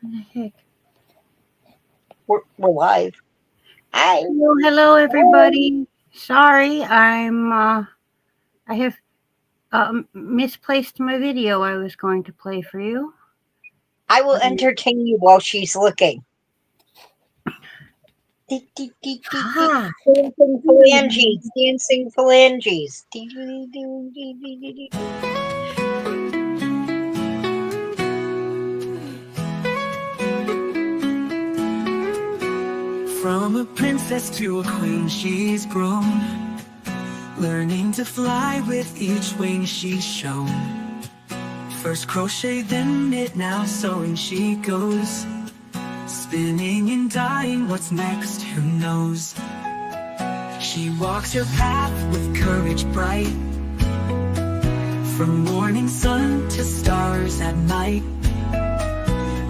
What the heck? We're live. Hi. Hello, everybody. Sorry, I have misplaced my video I was going to play for you. I will entertain you while she's looking. Ah, Dancing phalanges. Dancing phalanges. From a princess to a queen she's grown, learning to fly with each wing she's shown. First crochet, then knit, now sewing she goes. Spinning and dyeing, what's next, who knows? She walks her path with courage bright, from morning sun to stars at night.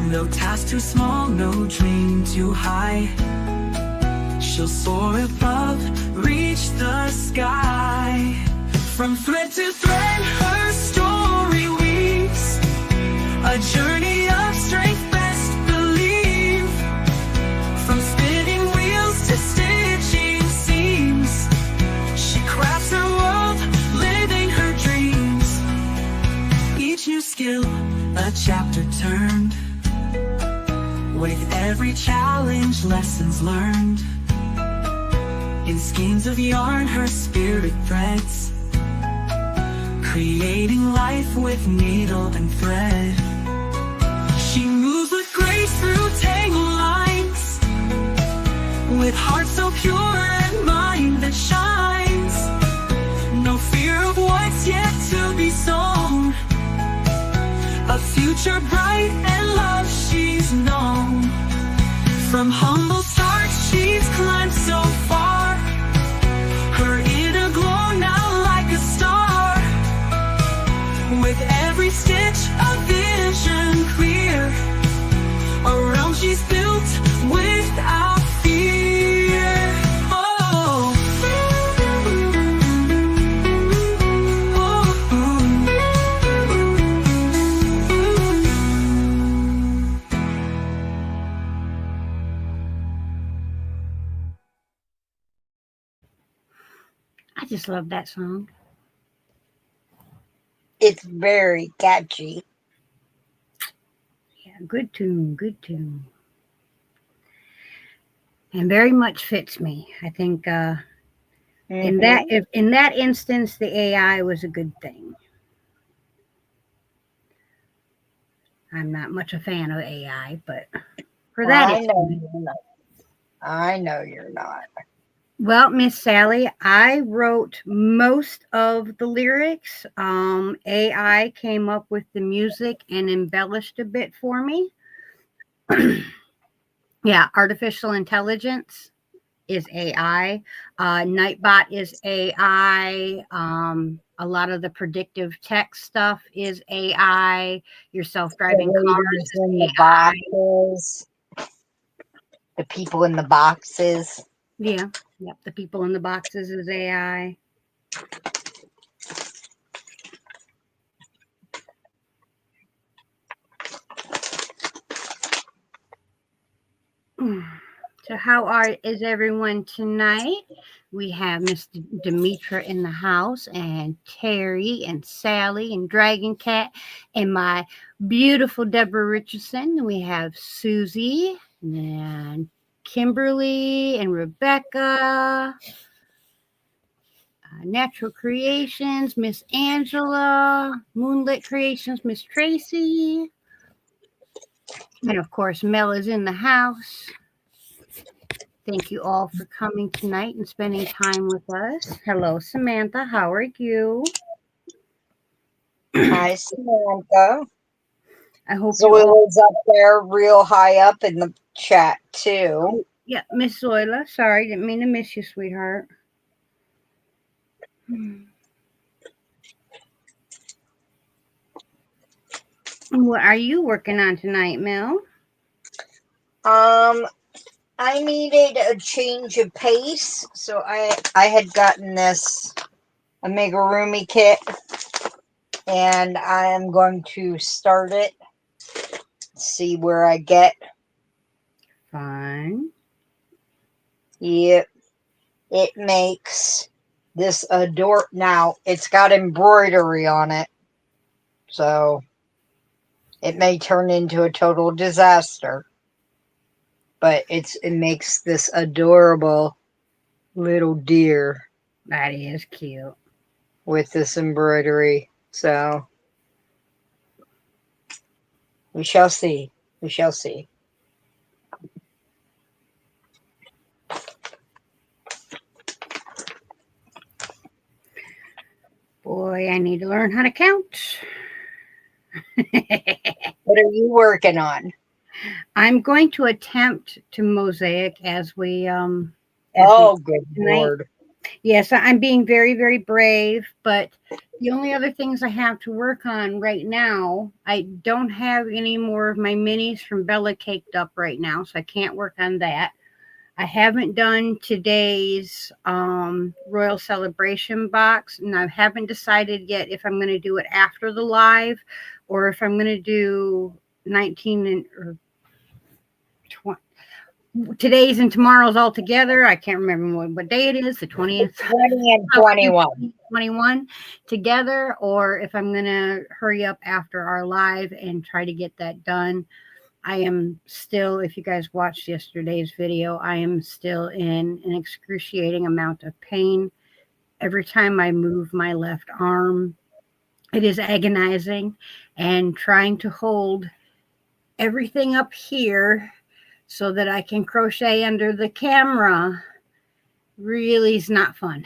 No task too small, no dream too high. She'll soar above, reach the sky. From thread to thread, her story weaves a journey of strength, best believe. From spinning wheels to stitching seams, she crafts her world, living her dreams. Each new skill, a chapter turned, with every challenge, lessons learned. In skeins of yarn her spirit threads, creating life with needle and thread. She moves with grace through tangled lines, with heart so pure and mind that shines. No fear of what's yet to be sown, a future bright and love she's known. From humble start she's climbed so far, her inner glow now like a star. With every stitch a vision clear, around she's built without fear. Oh, I just love that song. It's very catchy. Yeah, good tune, good tune. And very much fits me. I think in that instance, the AI was a good thing. I'm not much a fan of AI, but for that I it's know good. you're not. I know you're not. Well, Miss Sally, I wrote most of the lyrics. AI came up with the music and embellished a bit for me. Yeah, artificial intelligence is AI. Nightbot is AI. A lot of the predictive text stuff is AI. Your The self-driving cars ladies is in the AI. boxes. The people in the boxes. Yeah, yep. The people in the boxes is AI. So is everyone tonight? We have Miss Demetra in the house, and Terry and Sally and Dragon Cat, and my beautiful Deborah Richardson. We have Susie and Kimberly and Rebecca. Natural Creations, Miss Angela, Moonlit Creations, Miss Tracy, and of course Mel is in the house. Thank you all for coming tonight and spending time with us. Hello, Samantha. How are you? Hi, Samantha. I hope you all. Zoila's up there, real high up in the chat, too. Oh, yeah, Miss Zoila. Sorry, didn't mean to miss you, sweetheart. What are you working on tonight, Mel? I needed a change of pace, so I had gotten this amigurumi kit, and I am going to start it See where I get. Fun. Yep. It makes this now it's got embroidery on it. So it may turn into a total disaster. But it makes this adorable little deer That is cute. with this embroidery. So we shall see. We shall see. Boy, I need to learn how to count. What are you working on? I'm going to attempt to mosaic as we Oh, good Lord. Yes, I'm being very, very brave, but the only other things I have to work on right now, I don't have any more of my minis from Bella caked up right now, so I can't work on that. I haven't done today's Royal Celebration box, and I haven't decided yet if I'm going to do it after the live or if I'm going to do 19 or 20. Today's and tomorrow's all together. I can't remember what day it is, the 20th. 20 and 21. 21 together, or if I'm going to hurry up after our live and try to get that done. I am still, if you guys watched yesterday's video, I am still in an excruciating amount of pain. Every time I move my left arm, it is agonizing, and trying to hold everything up here so that I can crochet under the camera really is not fun.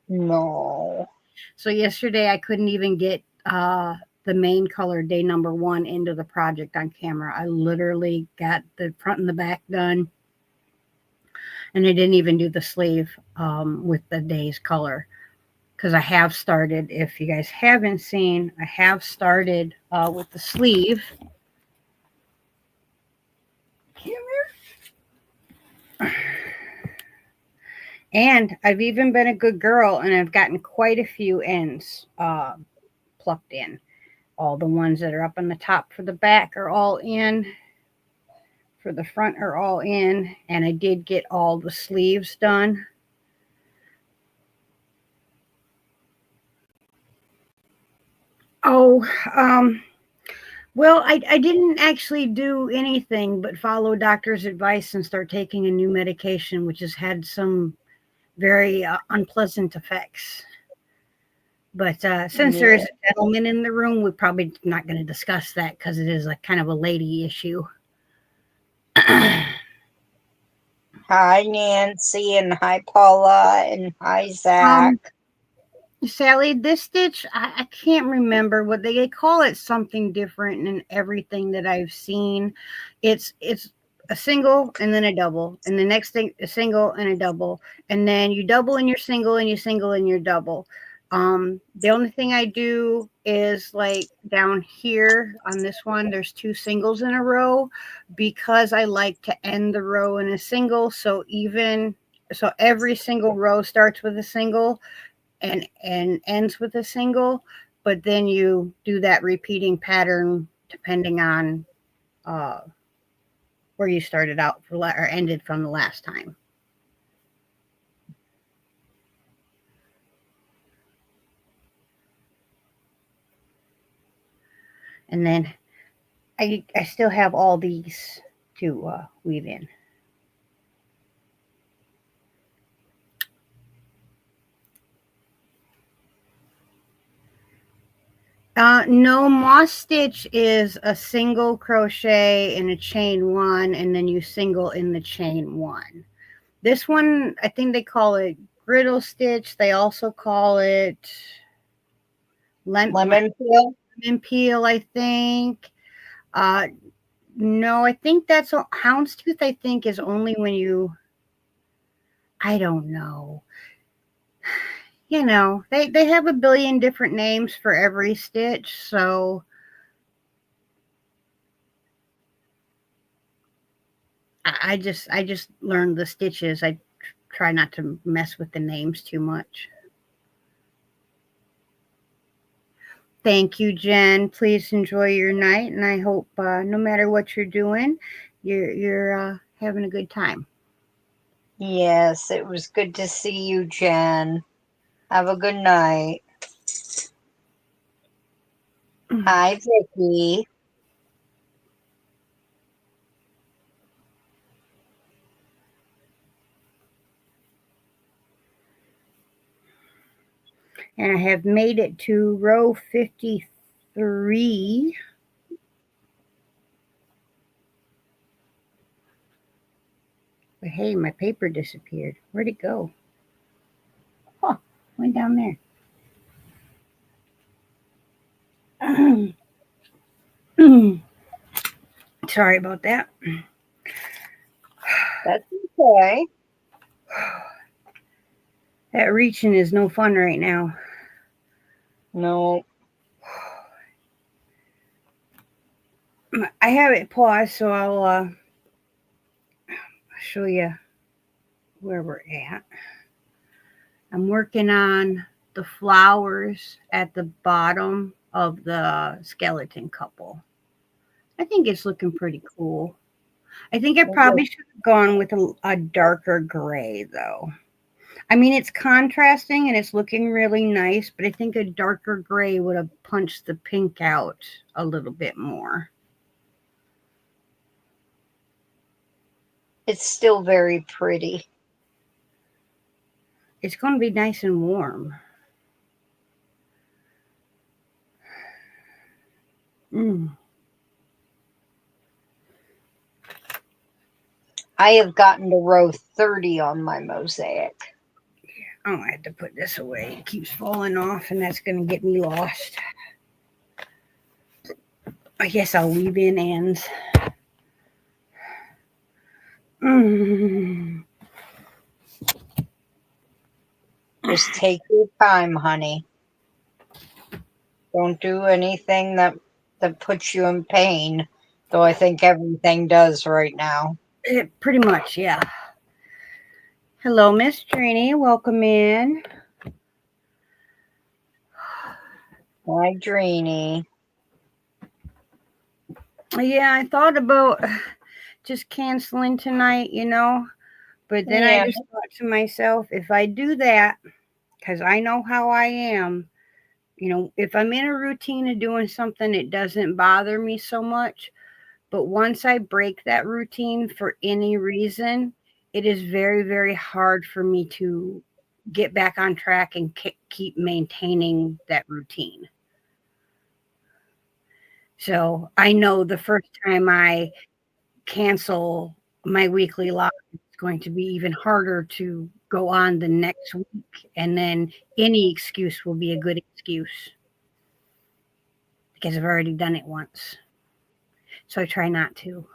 No. So yesterday I couldn't even get the main color day number 1 into the project on camera. I literally got the front and the back done, and I didn't even do the sleeve with the day's color, because I have started, if you guys haven't seen, I have started with the sleeve. And I've even been a good girl, and I've gotten quite a few ends plucked in. All the ones that are up on the top for the back are all in. For the front are all in. And I did get all the sleeves done. Oh, well, I didn't actually do anything but follow doctor's advice and start taking a new medication, which has had some very unpleasant effects. But since there is a gentleman in the room, we're probably not going to discuss that because it is a kind of a lady issue. Hi, Nancy, and hi, Paula, and hi, Zach. Sally, this stitch, I can't remember what they call it, something different in everything that I've seen. It's a single and then a double, and the next thing a single and a double, and then you double in your single and you single in your double. The only thing I do is like down here on this one, there's 2 singles in a row because I like to end the row in a single. So every single row starts with a single and ends with a single, but then you do that repeating pattern depending on where you started out or ended from the last time. And then I still have all these to weave in. No, moss stitch is a single crochet in a chain 1, and then you single in the chain 1. This one, I think they call it griddle stitch. They also call it Lemon peel. Lemon peel, I think. No, I think that's houndstooth. I think is only when you. I don't know. You know, they have a billion different names for every stitch, so I just learned the stitches. I try not to mess with the names too much. Thank you, Jen. Please enjoy your night, and I hope no matter what you're doing, you're having a good time. Yes, it was good to see you, Jen. Have a good night. Hi, Vicky. And I have made it to row 53. But hey, my paper disappeared. Where'd it go? Oh, went down there. Sorry about that. That's okay. That reaching is no fun right now. No. I have it paused, so I'll show you where we're at. I'm working on the flowers at the bottom of the skeleton couple. I think it's looking pretty cool. I think I probably should have gone with a darker gray, though. I mean, it's contrasting and it's looking really nice, but I think a darker gray would have punched the pink out a little bit more. It's still very pretty. It's going to be nice and warm. I have gotten to row 30 on my mosaic. Oh, I had to put this away. It keeps falling off, and that's going to get me lost. I guess I'll weave in ends. Just take your time, honey. Don't do anything that puts you in pain, though I think everything does right now. Pretty much, yeah. Hello, Miss Trini. Welcome in. Hi, Dreeny. Yeah, I thought about just canceling tonight, but then I just thought to myself, if I do that, because I know how I am, if I'm in a routine of doing something, it doesn't bother me so much. But once I break that routine for any reason, it is very, very hard for me to get back on track and keep maintaining that routine. So I know the first time I cancel my weekly live, it's going to be even harder to go on the next week. And then any excuse will be a good excuse because I've already done it once. So I try not to.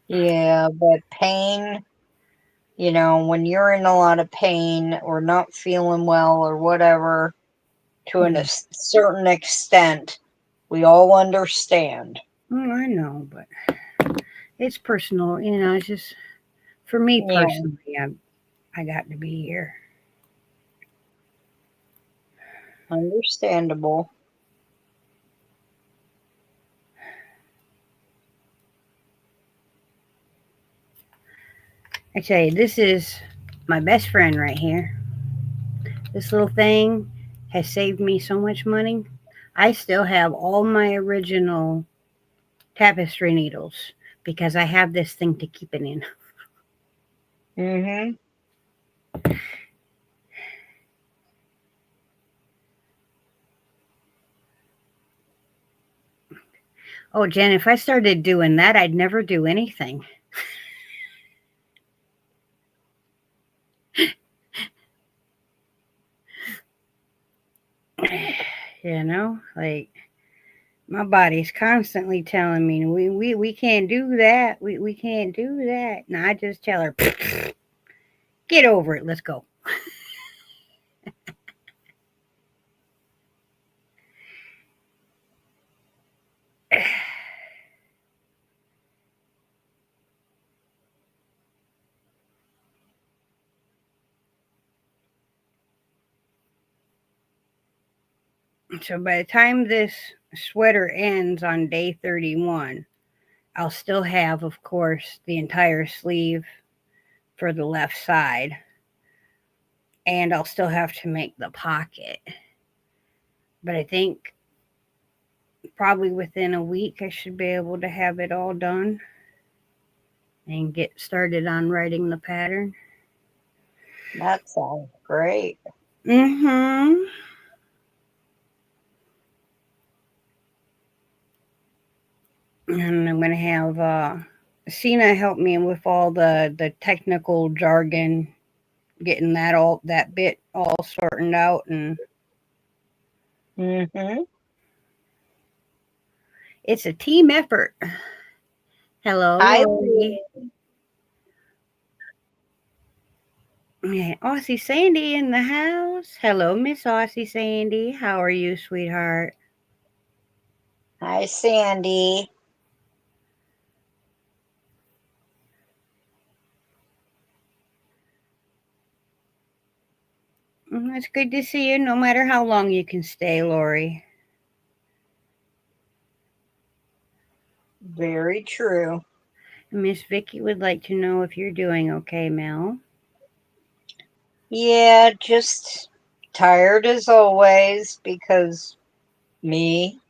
Yeah, but pain, when you're in a lot of pain or not feeling well or whatever, to a certain extent, we all understand. I know, but it's personal. It's just for me personally, I got to be here. Understandable. I tell you, this is my best friend right here. This little thing has saved me so much money. I still have all my original tapestry needles because I have this thing to keep it in. Mm-hmm. Oh, Jen, if I started doing that, I'd never do anything. Like my body's constantly telling me we can't do that. We can't do that. And I just tell her, get over it. Let's go. So by the time this sweater ends on day 31, I'll still have, of course, the entire sleeve for the left side, and I'll still have to make the pocket. But I think probably within a week I should be able to have it all done and get started on writing the pattern. That sounds great. Mm-hmm. And I'm gonna have Cena help me with all the technical jargon, getting that bit all sorted out, and Mm-hmm. it's a team effort. Hello, I Lori. Yeah, Aussie Sandy in the house. Hello, Miss Aussie Sandy. How are you, sweetheart? Hi, Sandy. It's good to see you, no matter how long you can stay, Lori. Very true. Miss Vicky would like to know if you're doing okay, Mel. Yeah, just tired as always because me,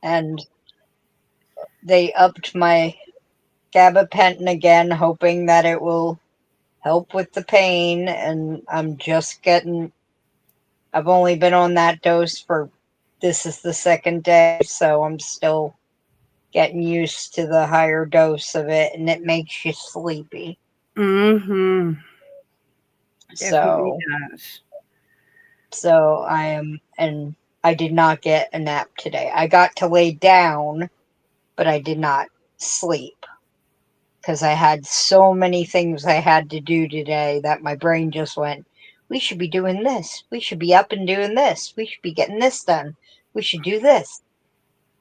and they upped my gabapentin again, hoping that it will help with the pain, and I've only been on that dose for this is the second day, so I'm still getting used to the higher dose of it, and it makes you sleepy. Mm-hmm. Definitely So, does. so I am, and I did not get a nap today. I got to lay down, but I did not sleep because I had so many things I had to do today that my brain just went, we should be doing this. We should be up and doing this. We should be getting this done. We should do this.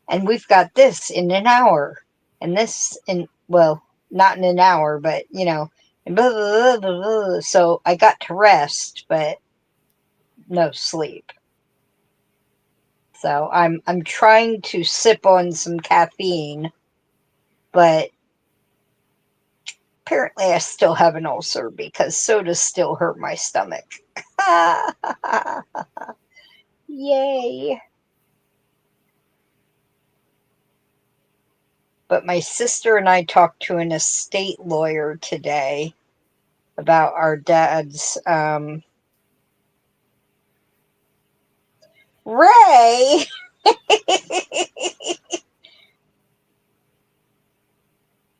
And we've got this in an hour. And this in, well, not in an hour, but, and blah, blah, blah, blah, blah. So I got to rest, but no sleep. So I'm trying to sip on some caffeine, but apparently I still have an ulcer because sodas still hurt my stomach. Yay. But my sister and I talked to an estate lawyer today about our dad's Ray.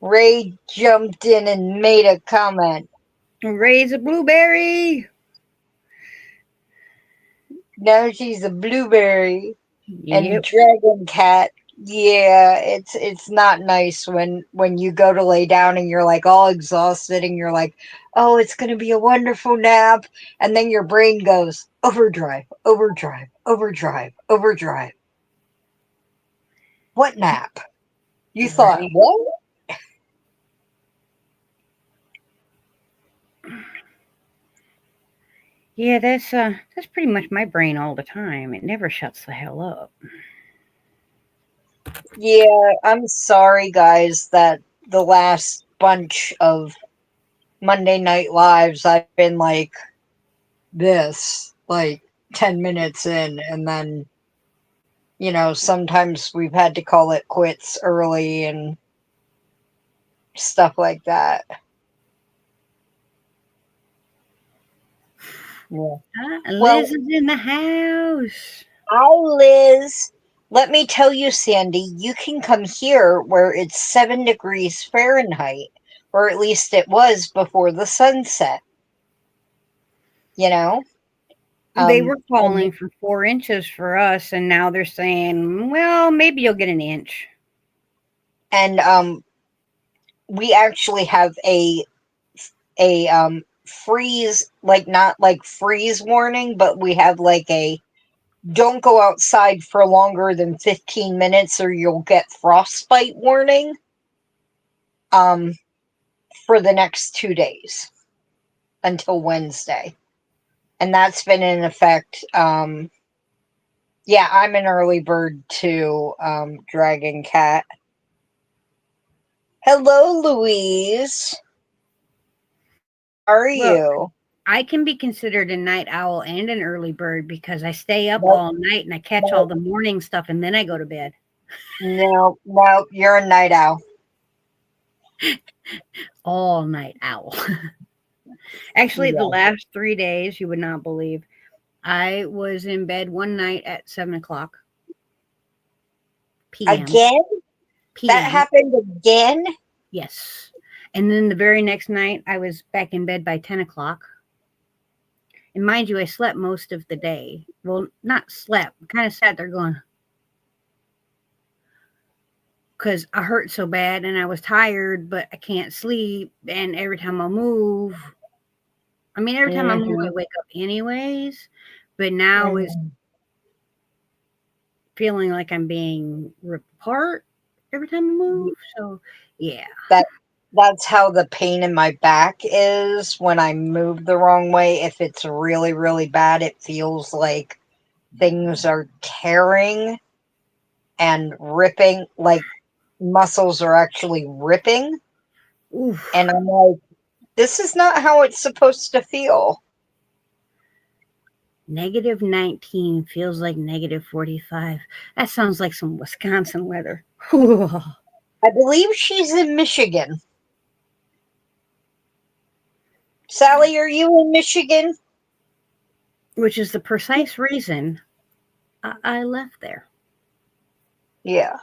Ray jumped in and made a comment. Raise a blueberry. Now she's a blueberry. And Yep. dragon cat, yeah, it's not nice when you go to lay down and you're like all exhausted and you're like, oh, it's gonna be a wonderful nap, and then your brain goes overdrive, overdrive, overdrive, overdrive. What nap? You thought Right. what? Yeah, that's pretty much my brain all the time. It never shuts the hell up. Yeah, I'm sorry guys that the last bunch of Monday Night Lives I've been like this, like 10 minutes in, and then sometimes we've had to call it quits early and stuff like that. Yeah. Liz Well, is in the house. hi, Liz. Let me tell you, Sandy, you can come here where it's 7 degrees Fahrenheit, or at least it was before the sunset, you know? They were And, calling for 4 inches for us, and now they're saying, well, maybe you'll get an inch. and we actually have a freeze, like not like freeze warning, but we have like a don't go outside for longer than 15 minutes or you'll get frostbite warning um for the next 2 days until Wednesday. And that's been in effect Yeah, I'm an early bird too, Dragon Cat. Hello, Louise. How are Well, you? I can be considered a night owl and an early bird because I stay up Nope, all night and I catch all nope, the morning stuff and then I go to bed. nope, nope. You're a night owl. All night owl. Actually, the Yeah. last 3 days, you would not believe, I was in bed one night at 7 o'clock p.m. Again? That p.m. happened again? Yes. And then the very next night, I was back in bed by 10 o'clock. And mind you, I slept most of the day. Well, not slept, kind of sat there going, because I hurt so bad and I was tired, but I can't sleep. And every time I move, every time I move, I Hmm. wake up anyways. But now it's Hmm. feeling like I'm being ripped apart every time I move. So, yeah. That that's how the pain in my back is when I move the wrong way. If it's really, really bad, it feels like things are tearing and ripping, like muscles are actually ripping. Oof. And I'm like, this is not how it's supposed to feel. Negative 19 feels like negative 45. That sounds like some Wisconsin weather. I believe she's in Michigan. Sally, are you in Michigan? Which is the precise reason I left there. Yeah.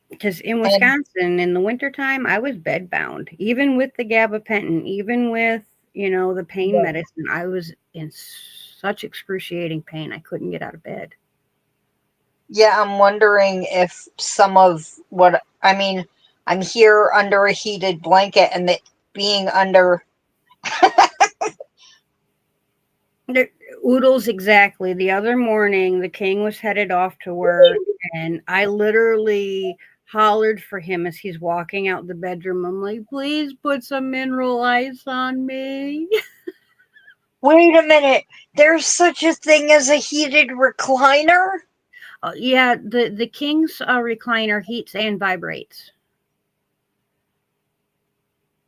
Because in And Wisconsin, in the wintertime, I was bedbound. Even with the gabapentin, even with, the pain yeah, medicine, I was in such excruciating pain. I couldn't get out of bed. yeah, I'm wondering if some of what I mean, I'm here under a heated blanket and the being under The oodles exactly. The other morning, the king was headed off to work, and I literally hollered for him as he's walking out the bedroom. I'm like, please put some mineral ice on me. wait a minute, there's such a thing as a heated recliner? Yeah, the king's recliner heats and vibrates,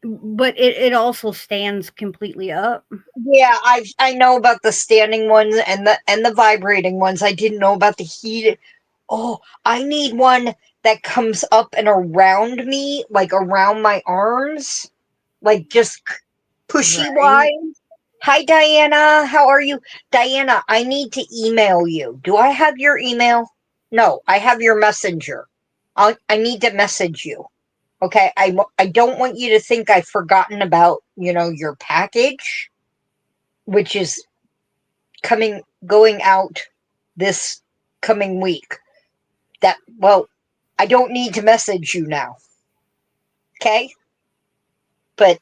but it also stands completely up. Yeah, I know about the standing ones and the vibrating ones. I didn't know about the heated. Oh, I need one that comes up and around me, like around my arms, like just pushy Right. wise. Hi, Diana. How are you? Diana, I need to email you. Do I have your email? No, I have your messenger. I need to message you. Okay, I don't want you to think I've forgotten about, your package, which is going out this coming week. Well, I don't need to message you now. Okay? But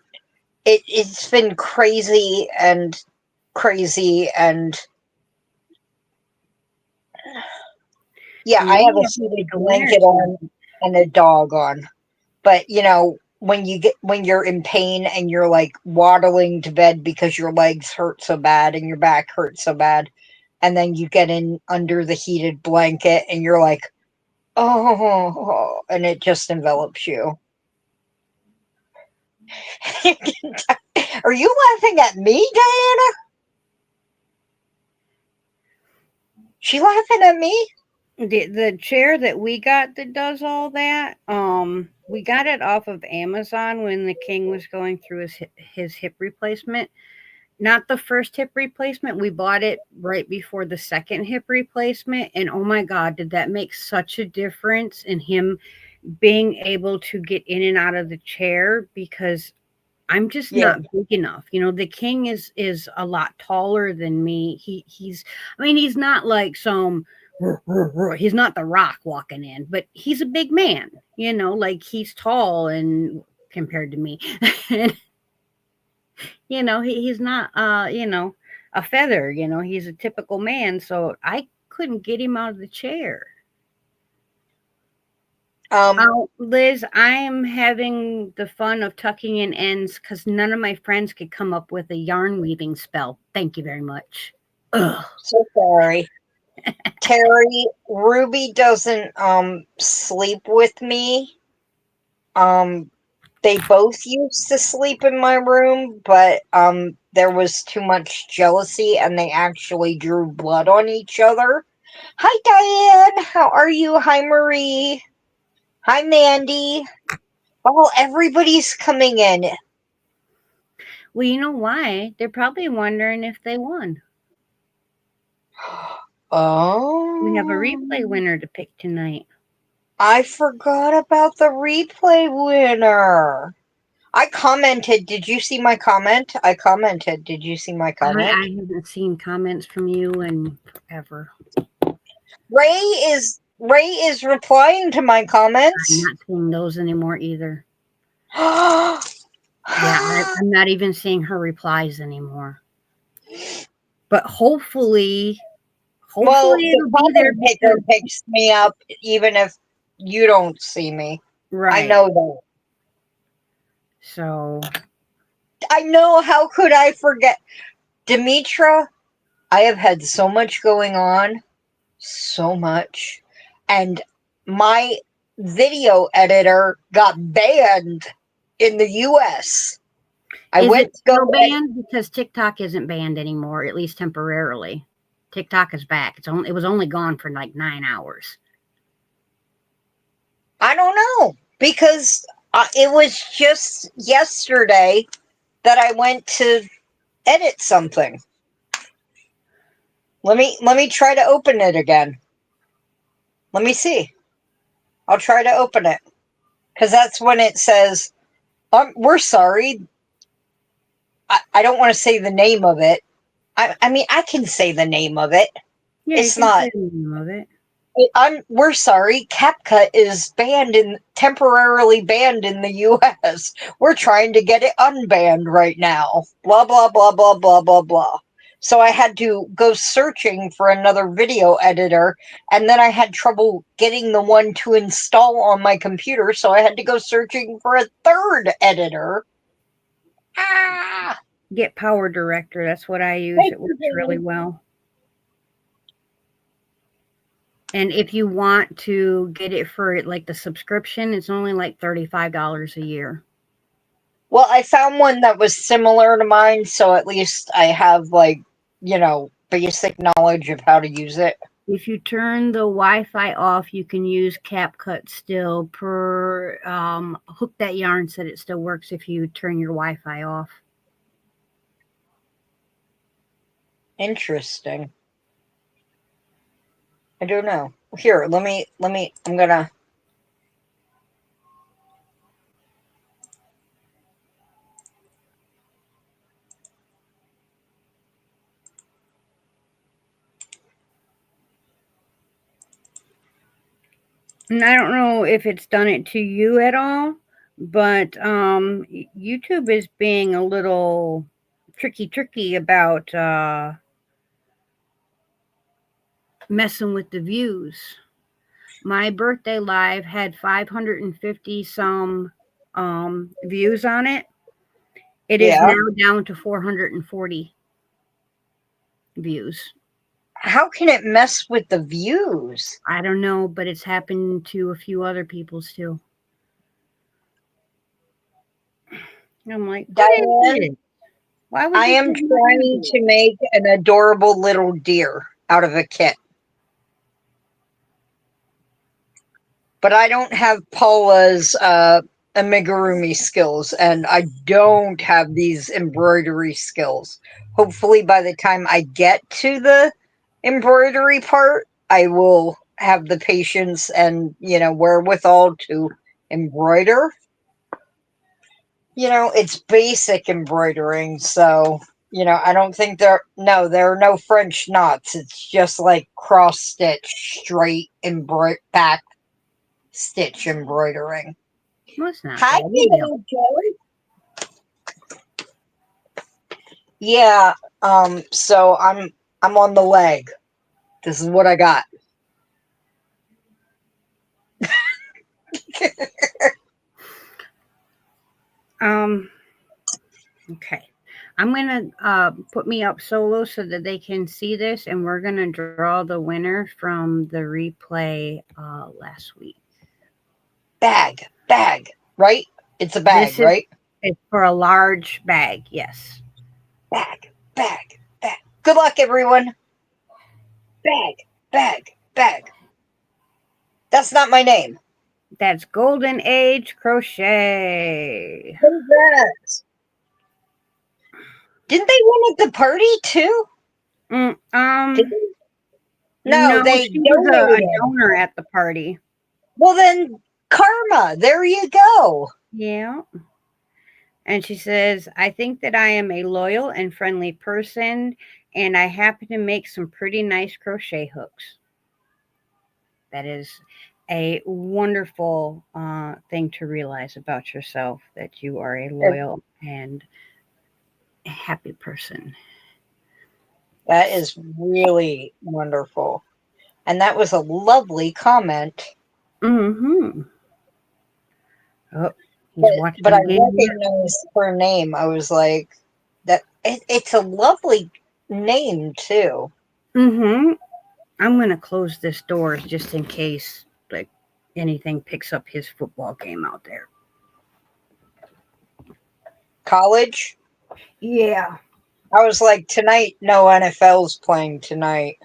it's been crazy and yeah, You I have only a have to take heated a winter blanket too. on and a dog on. But when you're in pain and you're like waddling to bed because your legs hurt so bad and your back hurts so bad, and then you get in under the heated blanket and you're like, oh, and it just envelops you. Are you laughing at me, Diana? She laughing at me? The chair that we got that does all that, we got it off of Amazon when the king was going through his hip replacement. Not the first hip replacement. We bought it right before the second hip replacement, and oh my god, did that make such a difference in him being able to get in and out of the chair because I'm just Yeah. not big enough. The king is a lot taller than me. He's not like some he's not the rock walking in, but he's a big man, like he's tall and compared to me. And he's not a feather, he's a typical man, so I couldn't get him out of the chair. Um, Oh, Liz, I am having the fun of tucking in ends because none of my friends could come up with a yarn weaving spell. Thank you very much. Ugh. So sorry. Terry, Ruby doesn't sleep with me. They both used to sleep in my room, but there was too much jealousy and they actually drew blood on each other. Hi Diane, how are you? Hi Marie. Hi Mandy. Oh, everybody's coming in. Well, you know why? They're probably wondering if they won. We have a replay Oh, winner to pick tonight. I forgot about the replay winner. I commented. Did you see my comment? I commented. Did you see my comment? I haven't seen comments from you in forever. Ray is replying to my I'm comments. not seeing those anymore either. Well, Yeah, I'm not even seeing her replies anymore. But hopefully the it'll be there comment picker because picks me up even if you don't see me. I right. know that. So I know. How could I forget? Demetra, I have had so much going on. So much. And my video editor got banned in the US. I is went it to still go banned? Because TikTok isn't banned anymore, at least temporarily. TikTok is back. It was only gone for like 9 hours. I don't know because it was just yesterday that I went to edit something. Let me try to open it again. Let me see. I'll try to open it because that's when it says, "We're sorry." I don't want to say the name of it. I mean, I can say the name of it. Yeah, you It's can not. say the name of it. We're sorry. CapCut is temporarily banned in the U.S. We're trying to get it unbanned right now. Blah blah blah blah blah blah blah. So I had to go searching for another video editor, and then I had trouble getting the one to install on my computer. So I had to go searching for a third editor. Ah, Get Power Director. That's what I use. thank It you, works really Dave. well. And if you want to get it for like the subscription, it's only like $35 a year. Well, I found one that was similar to mine, so at least I have basic knowledge of how to use it. If you turn the Wi-Fi off, you can use CapCut still. Per Hook That Yarn said it still works if you turn your Wi-Fi off. Interesting. I don't know. Here, I'm gonna. And I don't know if it's done it to you at all, but YouTube is being a little tricky about messing with the views. My birthday live had 550 some views on it. It is Yeah. now down to 440 views. How can it mess with the views? I don't know, but it's happened to a few other people's too. I'm like, what is Diane, it? Why would I you am do trying that? to make an adorable little deer out of a kit. But I don't have Paula's amigurumi skills, and I don't have these embroidery skills. Hopefully, by the time I get to the embroidery part, I will have the patience and wherewithal to embroider. It's basic embroidering, so I don't think there are no French knots. It's just like cross stitch, straight back stitch embroidering. Well, it's not Hi, bad. You'll be able. Joe. Yeah. So I'm on the leg. This is what I got. Okay. I'm gonna put me up solo so that they can see this, and we're gonna draw the winner from the replay last week. Bag, right? It's a bag, This is right? it's for a large bag. Yes, Bag. Good luck, everyone. Bag. That's not my name. that's Golden Age Crochet. Congrats. Didn't they win at the party too? Mm, Did um, they? No, no, they she was a donated. donor at the party. Well, then, karma. There you go. Yeah. And she says, I think that I am a loyal and friendly person, and I happen to make some pretty nice crochet hooks. That is a wonderful thing to realize about yourself, that you are a loyal and happy person. That is really wonderful. And that was a lovely comment. Mm-hmm. Oh, he's But watching I the game now. recognized her name. I was like, it's a lovely name too. Mm-hmm. I'm going to close this door just in case like anything picks up his football game out there. College. Yeah. I was like, tonight, no NFL's playing tonight.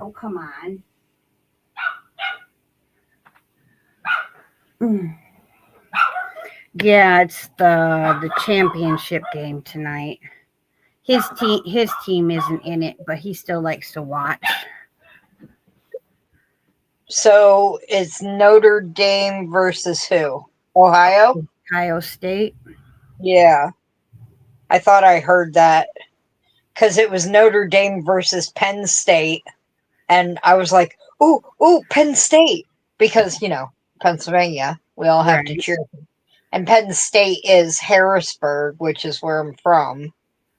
Oh, come on. Mm. Yeah, it's the championship game tonight. His team isn't in it, but he still likes to watch. So it's Notre Dame versus who? Ohio? Ohio State. Yeah. I thought I heard that because it was Notre Dame versus Penn State. And I was like, ooh, Penn State. Because, Pennsylvania, we all have to Right. cheer. And Penn State is Harrisburg, which is where I'm from.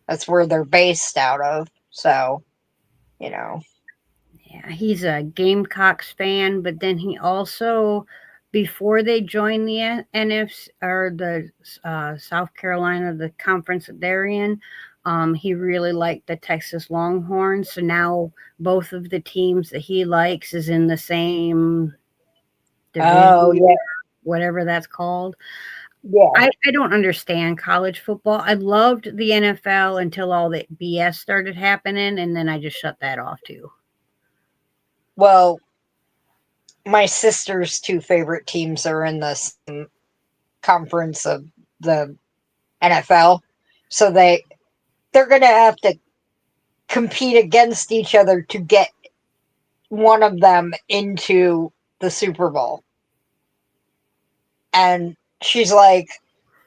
That's where they're based out of. So, Yeah, he's a Gamecocks fan, but then he also, before they joined the NFC or the South Carolina, the conference that they're in, he really liked the Texas Longhorns. So now both of the teams that he likes is in the same oh, division, yeah. whatever that's called. Yeah. I don't understand college football. I loved the NFL until all the BS started happening, and then I just shut that off too. Well, my sister's two favorite teams are in the same conference of the NFL. So they're going to have to compete against each other to get one of them into the Super Bowl. And she's like,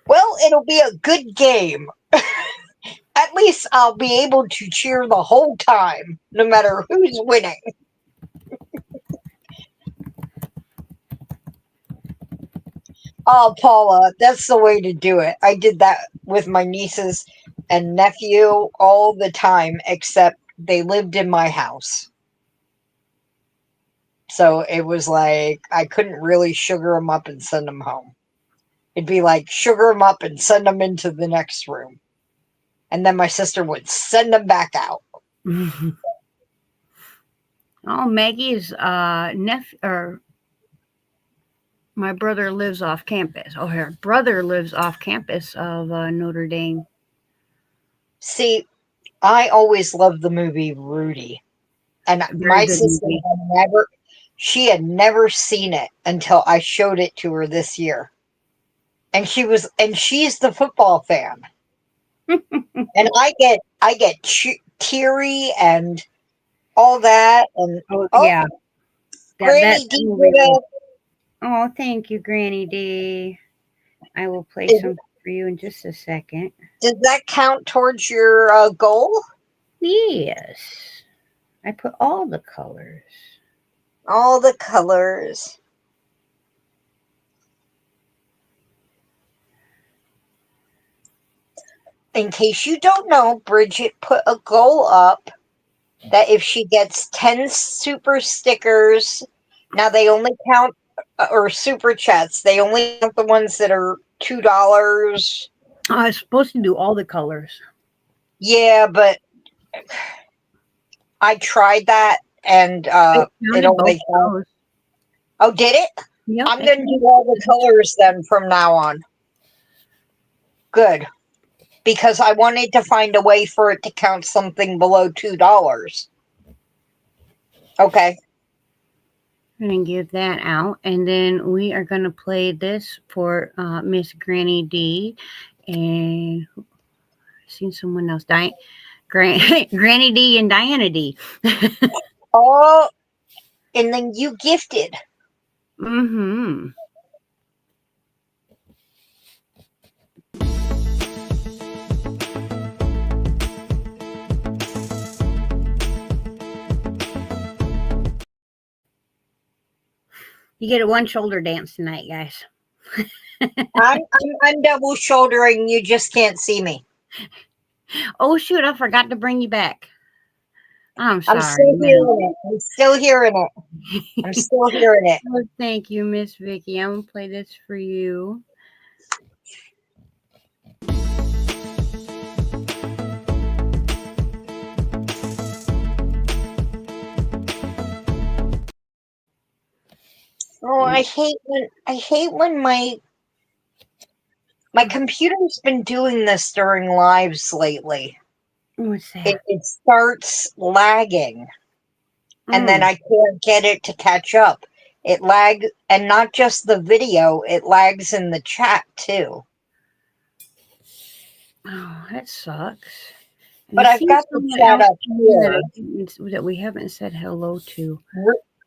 well, it'll be a good game. At least I'll be able to cheer the whole time, no matter who's winning. Oh, Paula, that's the way to do it. I did that with my nieces and nephew all the time, except they lived in my house. So it was like I couldn't really sugar them up and send them home. It'd be like sugar them up and send them into the next room. And then my sister would send them back out. Oh, Maggie's nephew or my brother lives off campus. Oh, her brother lives off campus of Notre Dame. See, I always loved the movie Rudy. And Very my good sister movie. had never seen it until I showed it to her this year. And she's the football fan. And I get teary and all that. And Oh yeah, Granny that D movie. did it. Oh, thank you, Granny D. I will play something for you in just a second. Does that count towards your goal? Yes, I put all the colors. All the colors. In case you don't know, Bridget put a goal up that if she gets 10 super stickers, now they only count or super chats. They only have the ones that are $2. I was supposed to do all the colors. Yeah, but I tried that and I it counted both only. of those. Oh, did it? Yep. I'm going to do all the colors then from now on. Good. Because I wanted to find a way for it to count something below $2. Okay. I'm going to give that out. And then we are going to play this for Miss Granny D. And I've seen someone else. Granny D and Diana D. Oh, and then you gifted. Mm-hmm. You get a one shoulder dance tonight, guys. I'm double shouldering. You just can't see me. Oh shoot! I forgot to bring you back. I'm sorry. I'm still hearing it. I'm still hearing it. I'm still hearing it. Oh, thank you, Miss Vicky. I'm gonna play this for you. Oh, I hate when my computer's been doing this during lives lately. What's that? It starts lagging, and then I can't get it to catch up. It lags, and not just the video, it lags in the chat too. Oh, that sucks. But I've got the chat up here that we haven't said hello to.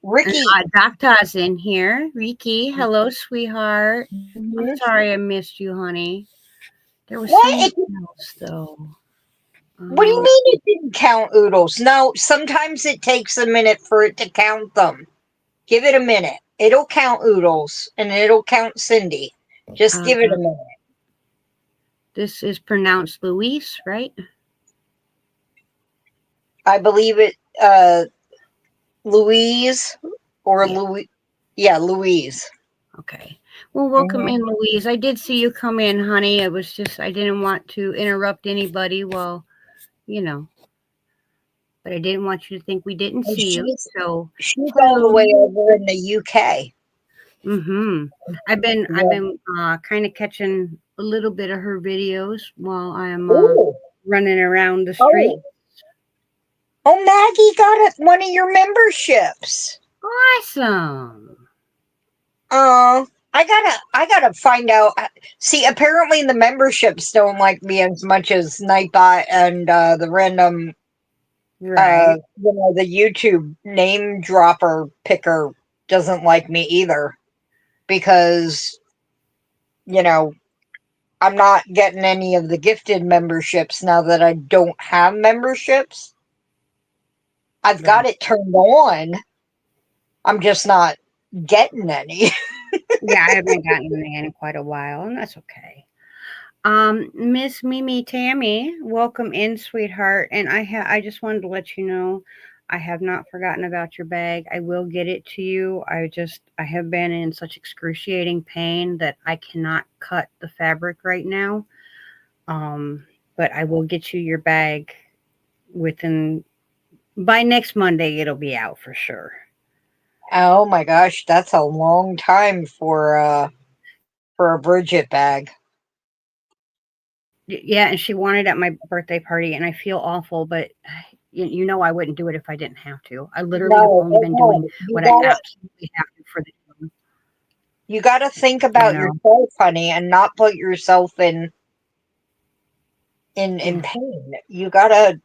Ricky. Doctor's in here. Ricky, hello, sweetheart. I'm sorry I missed you, honey. There was something else, though. What do you mean it didn't count oodles? No, sometimes it takes a minute for it to count them. Give it a minute. It'll count oodles, and it'll count Cindy. Just give it a minute. This is pronounced Louise, right? I believe it, Louise or Louis. Yeah, Louise. Okay. Well, welcome in, Louise. I did see you come in, honey. It was just, I didn't want to interrupt anybody while, but I didn't want you to think we didn't see you. So she's all the way over in the UK. Mm-hmm. I've been kind of catching a little bit of her videos while I'm running around the street. Oh, Maggie got one of your memberships. Awesome. I gotta find out. See, apparently the memberships don't like me as much as Nightbot and the random, the YouTube name dropper picker doesn't like me either, because I'm not getting any of the gifted memberships now that I don't have memberships. I've got it turned on. I'm just not getting any. Yeah, I haven't gotten any in quite a while, and that's okay. Miss Mimi Tammy, welcome in, sweetheart. And I just wanted to let you know I have not forgotten about your bag. I will get it to you. I have been in such excruciating pain that I cannot cut the fabric right now. But I will get you your bag by next Monday. It'll be out for sure. Oh my gosh, that's a long time for a Bridget bag. Yeah, and she wanted at my birthday party, and I feel awful, but I wouldn't do it if I didn't have to. I literally have only been doing what I absolutely have to for the job. You got to think about yourself, honey, and not put yourself in pain. You gotta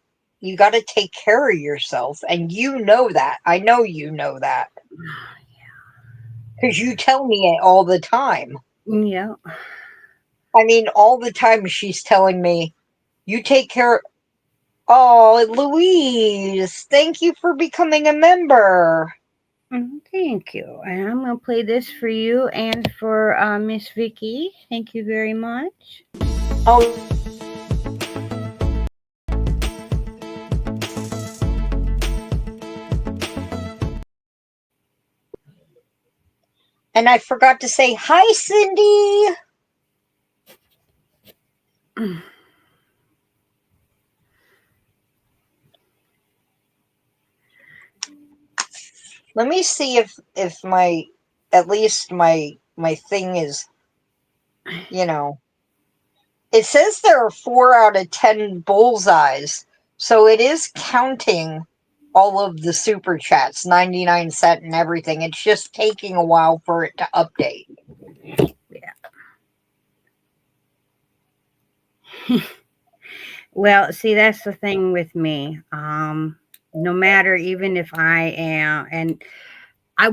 take care of yourself, and you know that. I know you know that. Because you tell me it all the time. Yeah. I mean, all the time she's telling me, you take care. Oh, Louise, thank you for becoming a member. Thank you. And I'm going to play this for you and for Miss Vicky. Thank you very much. Oh. And I forgot to say hi, Cindy. Let me see if my at least my thing is, you know, it says there are 4 out of 10 bullseyes, so it is counting all of the super chats, 99 cent and everything. It's just taking a while for it to update. Yeah. Well, see, that's the thing with me. No matter, even if I am, and I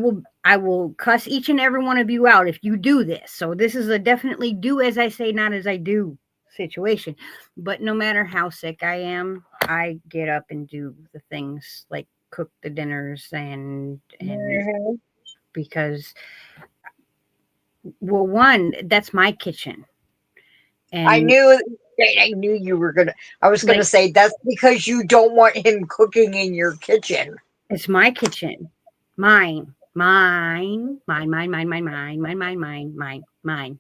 will cuss each and every one of you out if you do this. So this is a definitely do as I say, not as I do situation. But no matter how sick I am, I get up and do the things like cook the dinners and because, well, one, that's my kitchen. I And knew I knew you were gonna. I was gonna like, say that's because you don't want him cooking in your kitchen. it's my kitchen. Mine. Mine. Mine, mine, mine, mine, mine, mine, mine, mine, mine, mine.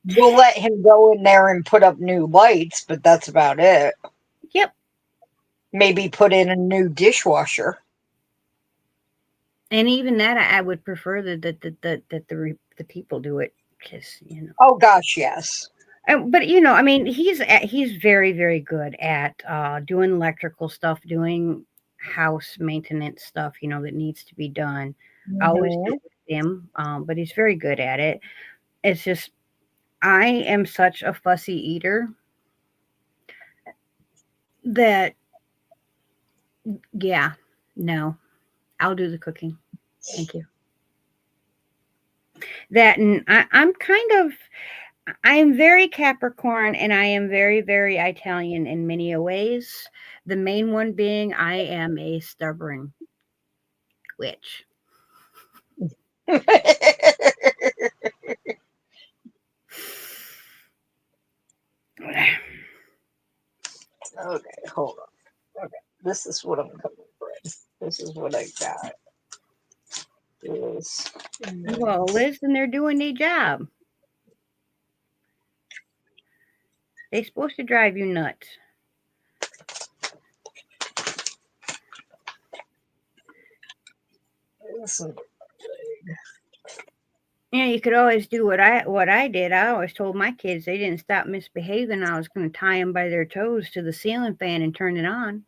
You'll let him go in there and put up new lights, but that's about it. Yep. Maybe put in a new dishwasher. And even that, I would prefer that the people do it because Oh gosh, yes. But I mean, he's very very good at doing electrical stuff, doing house maintenance stuff, that needs to be done. I always do Hmm. it with him, but he's very good at it. It's just I am such a fussy eater that yeah, no, I'll do the cooking. Thank you. That and I am very Capricorn and I am very, very Italian in many ways. The main one being I am a stubborn witch. Okay, hold on. Okay, this is what I'm coming for. This is what I got. This. Well, listen, they're doing their job. They're supposed to drive you nuts. Listen. You could always do what I did. I always told my kids they didn't stop misbehaving. I was going to tie them by their toes to the ceiling fan and turn it on.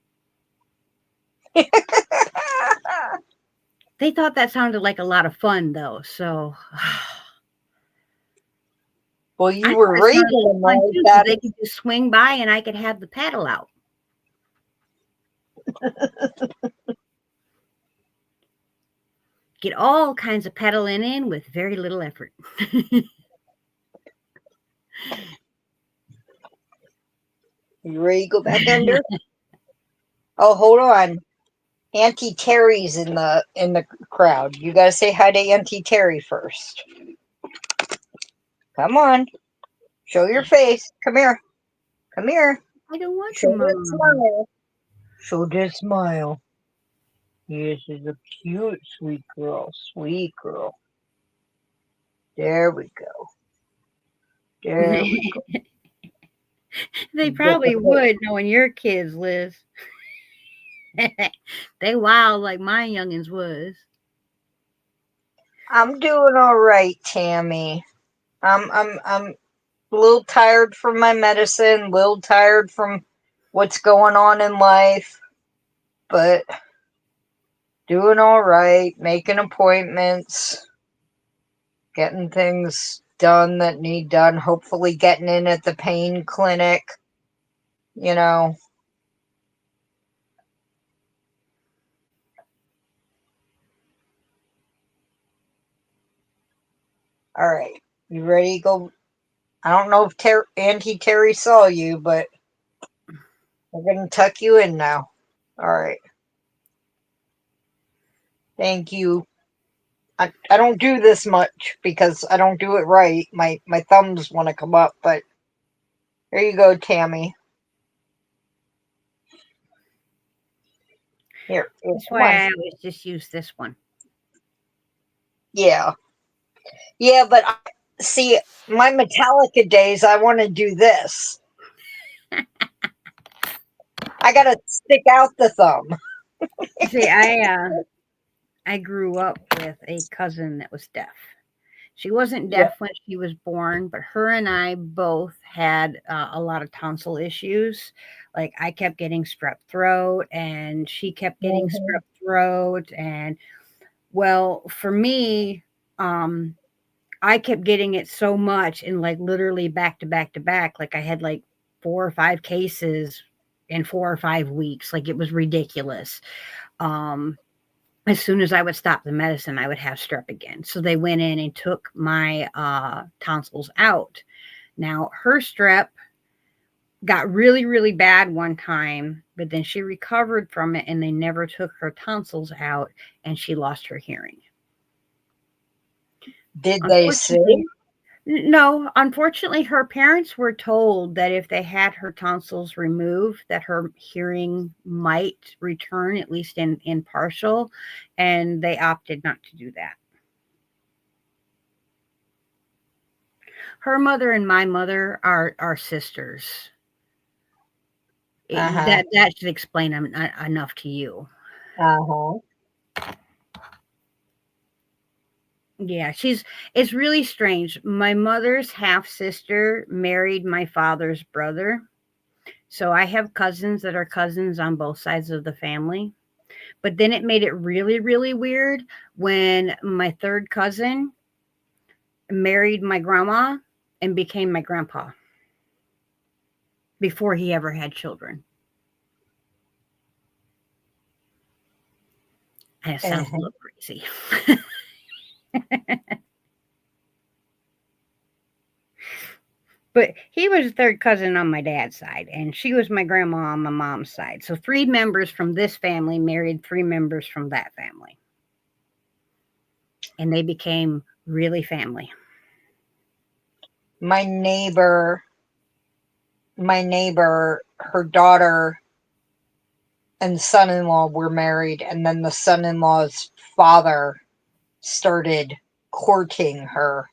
They thought that sounded like a lot of fun, though. So Well, I you thought were it sounded raising like them fun like too because that. they could just swing by and I could have the paddle out. Get all kinds of pedaling in with very little effort. You ready to go back under? Oh, hold on. Auntie Terry's in the crowd. You gotta say hi to Auntie Terry first. Come on. Show your face. Come here. Come here. I don't want to, Show that Mom. smile. Show that smile. Yes, she's a cute, sweet girl. Sweet girl. There we go. There we go. They You got the probably face. would, knowing your kids, Liz. They wild like my youngins was. I'm doing all right, Tammy. I'm a little tired from my medicine, a little tired from what's going on in life, but doing all right, making appointments, getting things done that need done, hopefully getting in at the pain clinic, you know. All right, you ready to go? I don't know if Auntie Terry saw you, but we're going to tuck you in now. All right. Thank you. I don't do this much because I don't do it right. My thumbs want to come up, but here you go, Tammy. Here, That's come on. why I always just use this one. Yeah. Yeah, but see, my Metallica days, I want to do this. I got to stick out the thumb. See, I grew up with a cousin that was deaf. She wasn't Yeah. deaf when she was born, but her and I both had a lot of tonsil issues. Like I kept getting strep throat, and she kept getting Hmm. strep throat. And well, for me, um, I kept getting it so much, and like literally back to back to back. Like I had like 4 or 5 cases in 4 or 5 weeks. Like it was ridiculous. Um, as soon as I would stop the medicine, I would have strep again. So they went in and took my tonsils out. Now, her strep got really, really bad one time, but then she recovered from it and they never took her tonsils out and she lost her hearing. Did they Unfortunately, see? no, unfortunately, her parents were told that if they had her tonsils removed, that her hearing might return, at least in partial, and they opted not to do that. Her mother and my mother are sisters. Uh-huh. That should explain enough to you. Uh-huh. Yeah, it's really strange. My mother's half sister married my father's brother. So I have cousins that are cousins on both sides of the family. But then it made it really, really weird when my third cousin married my grandma and became my grandpa before he ever had children. And it sounds a Uh-huh. little crazy. But he was a third cousin on my dad's side, and she was my grandma on my mom's side. So 3 members from this family married 3 members from that family. And they became really family. My neighbor, her daughter and son-in-law were married, and then the son-in-law's father started courting her.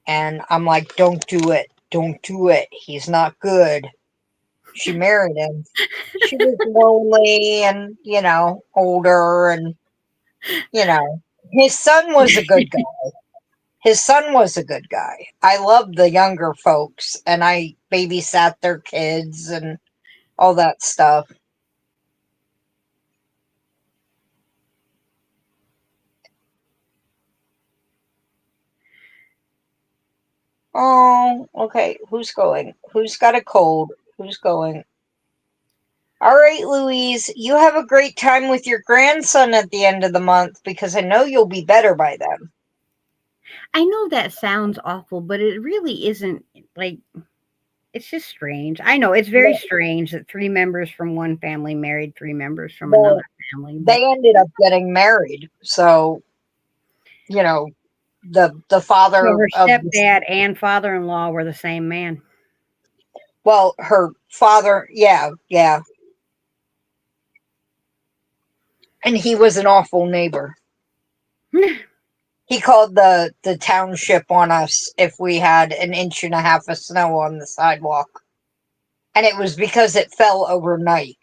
And I'm like, don't do it. Don't do it. He's not good. She married him. She was lonely and, older, and, his son was a good guy. His son was a good guy. I loved the younger folks, and I babysat their kids and all that stuff. Oh, okay. Who's going? Who's got a cold? Who's going? All right, Louise, you have a great time with your grandson at the end of the month because I know you'll be better by then. I know that sounds awful, but it really isn't. Like, it's just strange. I know it's very No, strange that 3 members from one family married 3 members from well, another family, but they ended up getting married. So, you know, the so father her of the, stepdad and father-in-law were the same man. well, her father, yeah, yeah. And he was an awful neighbor. He called the township on us if we had an inch and a half of snow on the sidewalk. And it was because it fell overnight.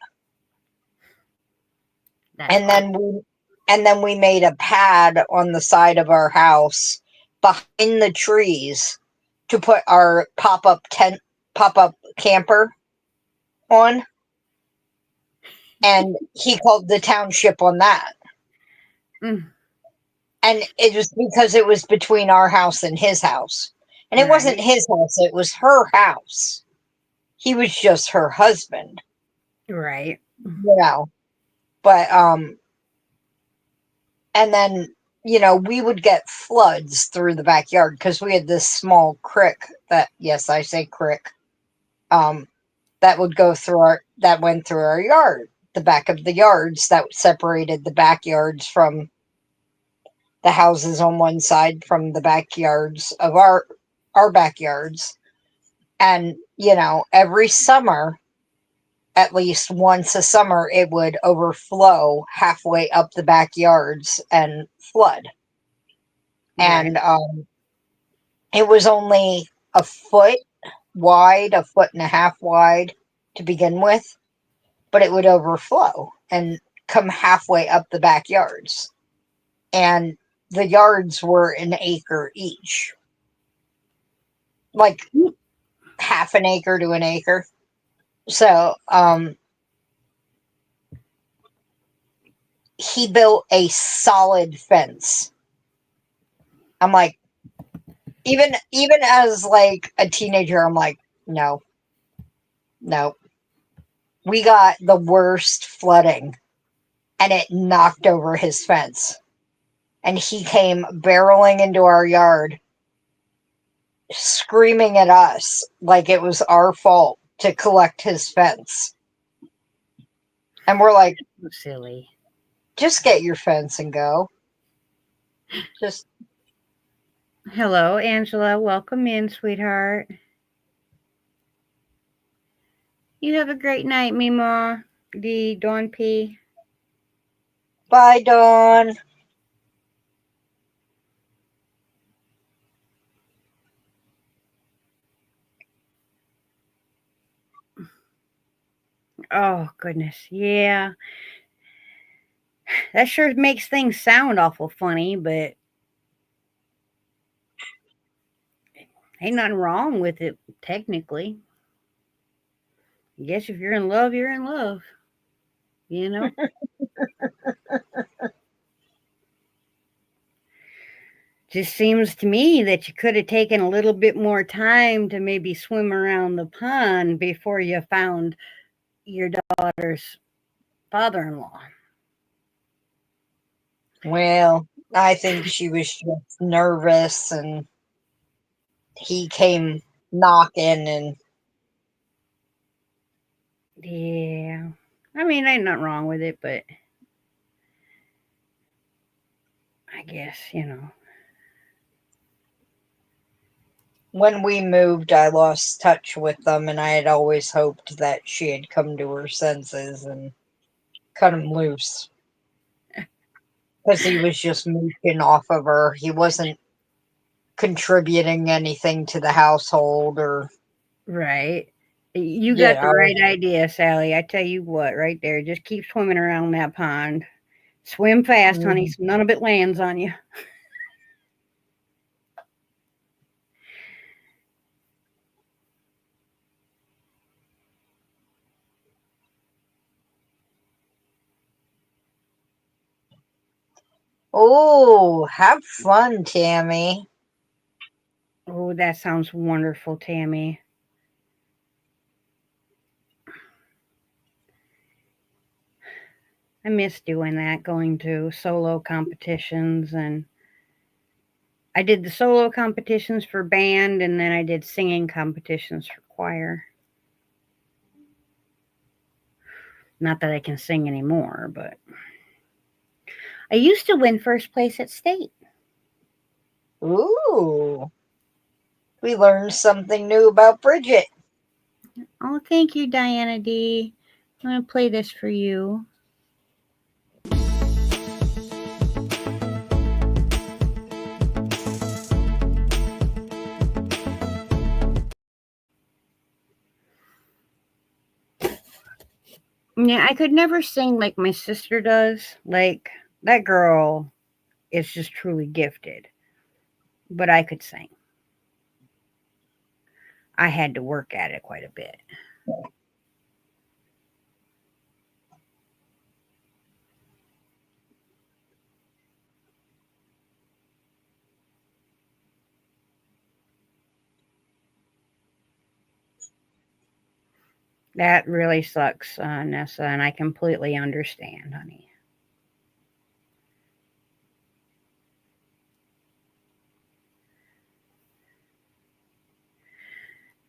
That's And awful. then we made a pad on the side of our house behind the trees to put our pop-up camper on, and he called the township on that. Mm, And it was because it was between our house and his house. And it wasn't right, his house, it was her house. He was just her husband, right. you know. But and then, we would get floods through the backyard because we had this small creek that, yes, I say creek, um that would go through that went through our yard, the back of the yards that separated the backyards from the houses on one side from the backyards of our backyards. And every summer, at least once a summer, it would overflow halfway up the backyards and flood. and it was only a foot wide, a foot and a half wide to begin with, but it would overflow and come halfway up the backyards. And the yards were an acre each, like half an acre to an acre. So he built a solid fence. I'm like, even as like a teenager, I'm like, no, no. We got the worst flooding, and it knocked over his fence. And he came barreling into our yard, screaming at us like it was our fault to collect his fence. And we're like, silly. Just get your fence and go. Just Hello, Angela. Welcome in, sweetheart. You have a great night, Mima. The Dawn P. bye, Dawn. Oh, goodness. Yeah. That sure makes things sound awful funny, but ain't nothing wrong with it, technically. I guess if you're in love, you're in love. You know? Just seems to me that you could have taken a little bit more time to maybe swim around the pond before you found your daughter's father-in-law. Well, I think she was just nervous, and he came knocking, and Yeah. I mean, ain't nothing wrong with it, but I guess, when we moved, I lost touch with them, and I had always hoped that she had come to her senses and cut him loose. Because he was just mooching off of her. He wasn't contributing anything to the household, or, right. You you got the know. right idea, Sally. I tell you what, right there. Just keep swimming around that pond. Swim fast, honey, so none of it lands on you. Oh, have fun, Tammy. Oh, that sounds wonderful, Tammy. I miss doing that, going to solo competitions. And I did the solo competitions for band, and then I did singing competitions for choir. Not that I can sing anymore, but I used to win first place at state. Ooh. We learned something new about Bridget. Oh, thank you, Diana D. I'm going to play this for you. Yeah, I could never sing like my sister does. Like, that girl is just truly gifted. But I could sing. I had to work at it quite a bit. That really sucks, Nessa, and I completely understand, honey.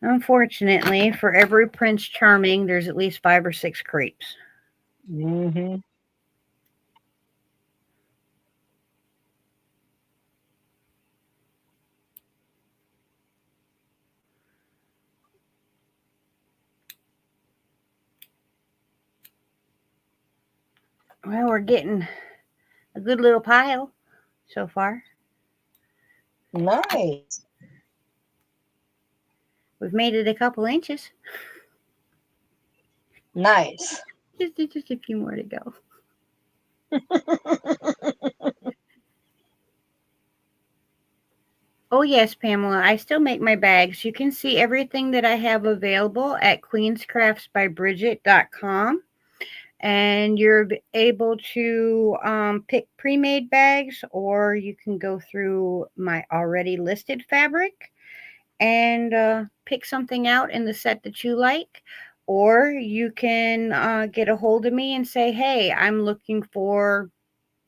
Unfortunately, for every Prince Charming, there's at least 5 or 6 creeps. Mm-hmm. Well, we're getting a good little pile so far. Nice. We've made it a couple inches. Nice. Just a few more to go. Oh, yes, Pamela. I still make my bags. You can see everything that I have available at queenscraftsbybridget.com. And you're able to pick pre-made bags, or you can go through my already listed fabric and pick something out in the set that you like. Or you can get a hold of me and say, hey, I'm looking for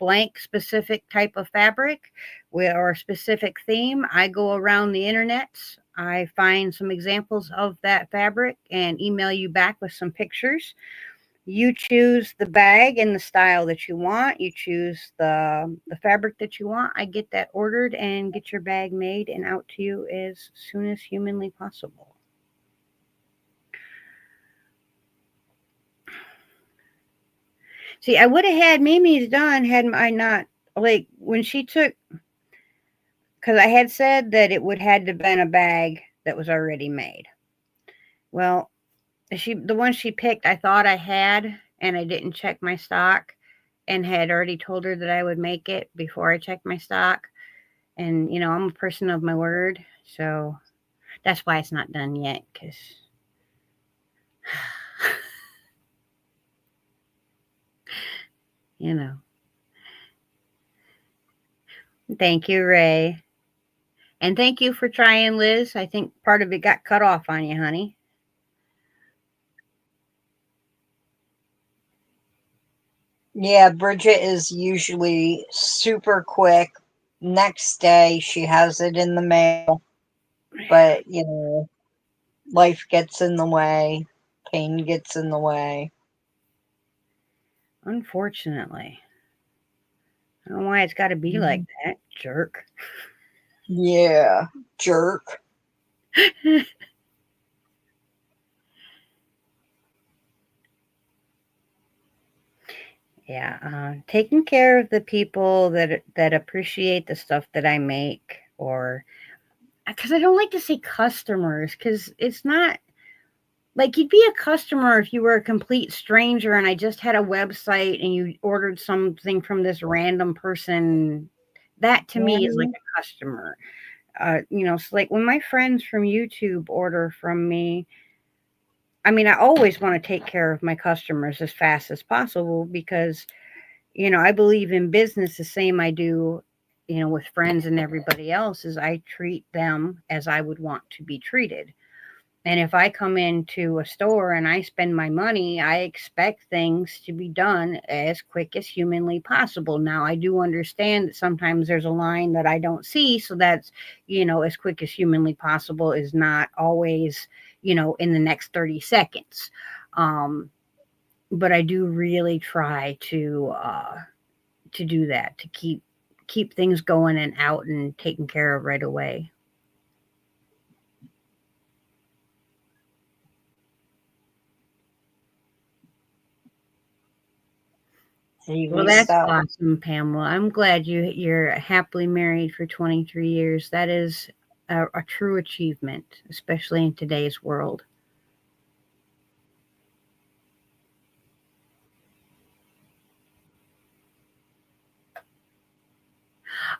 blank specific type of fabric or a specific theme. I go around the internets. I find some examples of that fabric and email you back with some pictures. You choose the bag and the style that you want. You choose the fabric that you want. I get that ordered and get your bag made and out to you as soon as humanly possible. See, I would have had Mimi's done had I not, like, when she took, because I had said that it would had to been a bag that was already made. Well, the one she picked, I thought I had, and I didn't check my stock, and had already told her that I would make it before I checked my stock. And I'm a person of my word, so that's why it's not done yet. Because you know. Thank you, Ray. And thank you for trying, Liz. I think part of it got cut off on you, honey. Yeah, Bridget is usually super quick. Next day, she has it in the mail. But, life gets in the way, pain gets in the way. Unfortunately. I don't know why it's got to be like that, jerk. Yeah, jerk. Yeah, taking care of the people that appreciate the stuff that I make, or because I don't like to say customers, because it's not like you'd be a customer if you were a complete stranger and I just had a website and you ordered something from this random person. That to me is like a customer. So like when my friends from YouTube order from me, I mean, I always want to take care of my customers as fast as possible because, I believe in business the same I do, with friends and everybody else, is I treat them as I would want to be treated. And if I come into a store and I spend my money, I expect things to be done as quick as humanly possible. Now, I do understand that sometimes there's a line that I don't see. So that's, as quick as humanly possible is not always, in the next 30 seconds. But I do really try to do that, to keep things going and out and taken care of right away. Well, that's Stuff. awesome, Pamela. I'm glad you're happily married for 23 years. That is a true achievement, especially in today's world.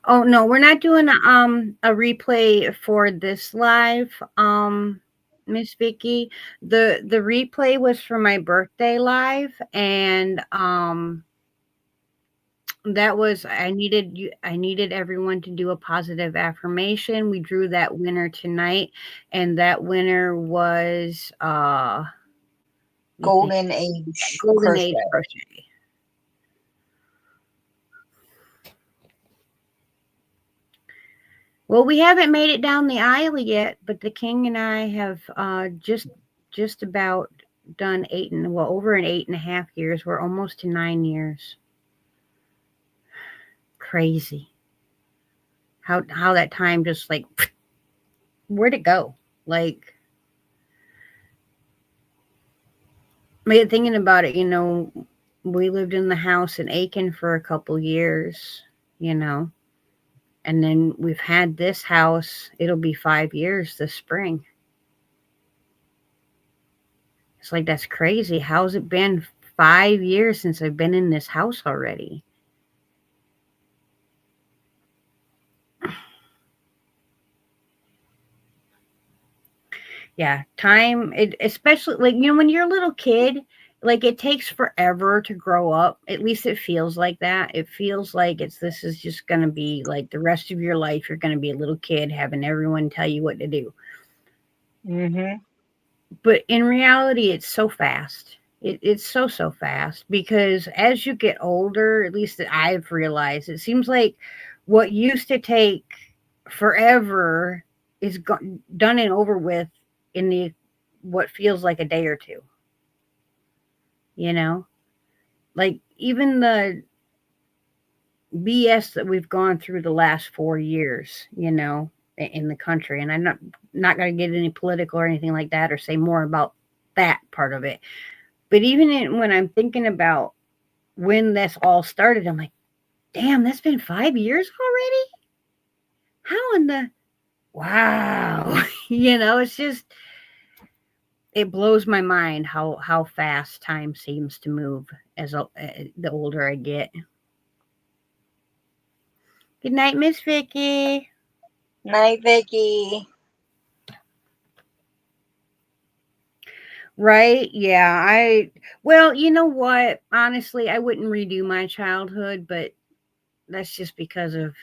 Oh no, we're not doing a replay for this live, Miss Vicky. The replay was for my birthday live, and that was I needed everyone to do a positive affirmation. We drew that winner tonight, and that winner was Golden Age Golden crochet. Age Crochet. Well, we haven't made it down the aisle yet, but the king and I have just about done over an 8.5 years. We're almost to 9 years. Crazy. How that time just like where'd it go? Like, thinking about it, we lived in the house in Aiken for a couple years, And then we've had this house, it'll be 5 years this spring. It's like, that's crazy. How's it been 5 years since I've been in this house already? Yeah, time, it, especially like, when you're a little kid, like it takes forever to grow up. At least it feels like that. It feels like this is just going to be like the rest of your life. You're going to be a little kid having everyone tell you what to do. Mm-hmm. But in reality, it's so fast. It's so fast, because as you get older, at least that I've realized, it seems like what used to take forever is done and over with in the what feels like a day or two. You know, like even the BS that we've gone through the last 4 years. In the country, and I'm not going to get any political or anything like that, or say more about that part of it. But even when I'm thinking about when this all started, I'm like, damn, that's been 5 years already? How in the wow? It's just, it blows my mind how fast time seems to move the older I get. Good night, Miss Vicky. Night, Vicky. Right? Yeah. Well, you know what? Honestly, I wouldn't redo my childhood, but that's just because of,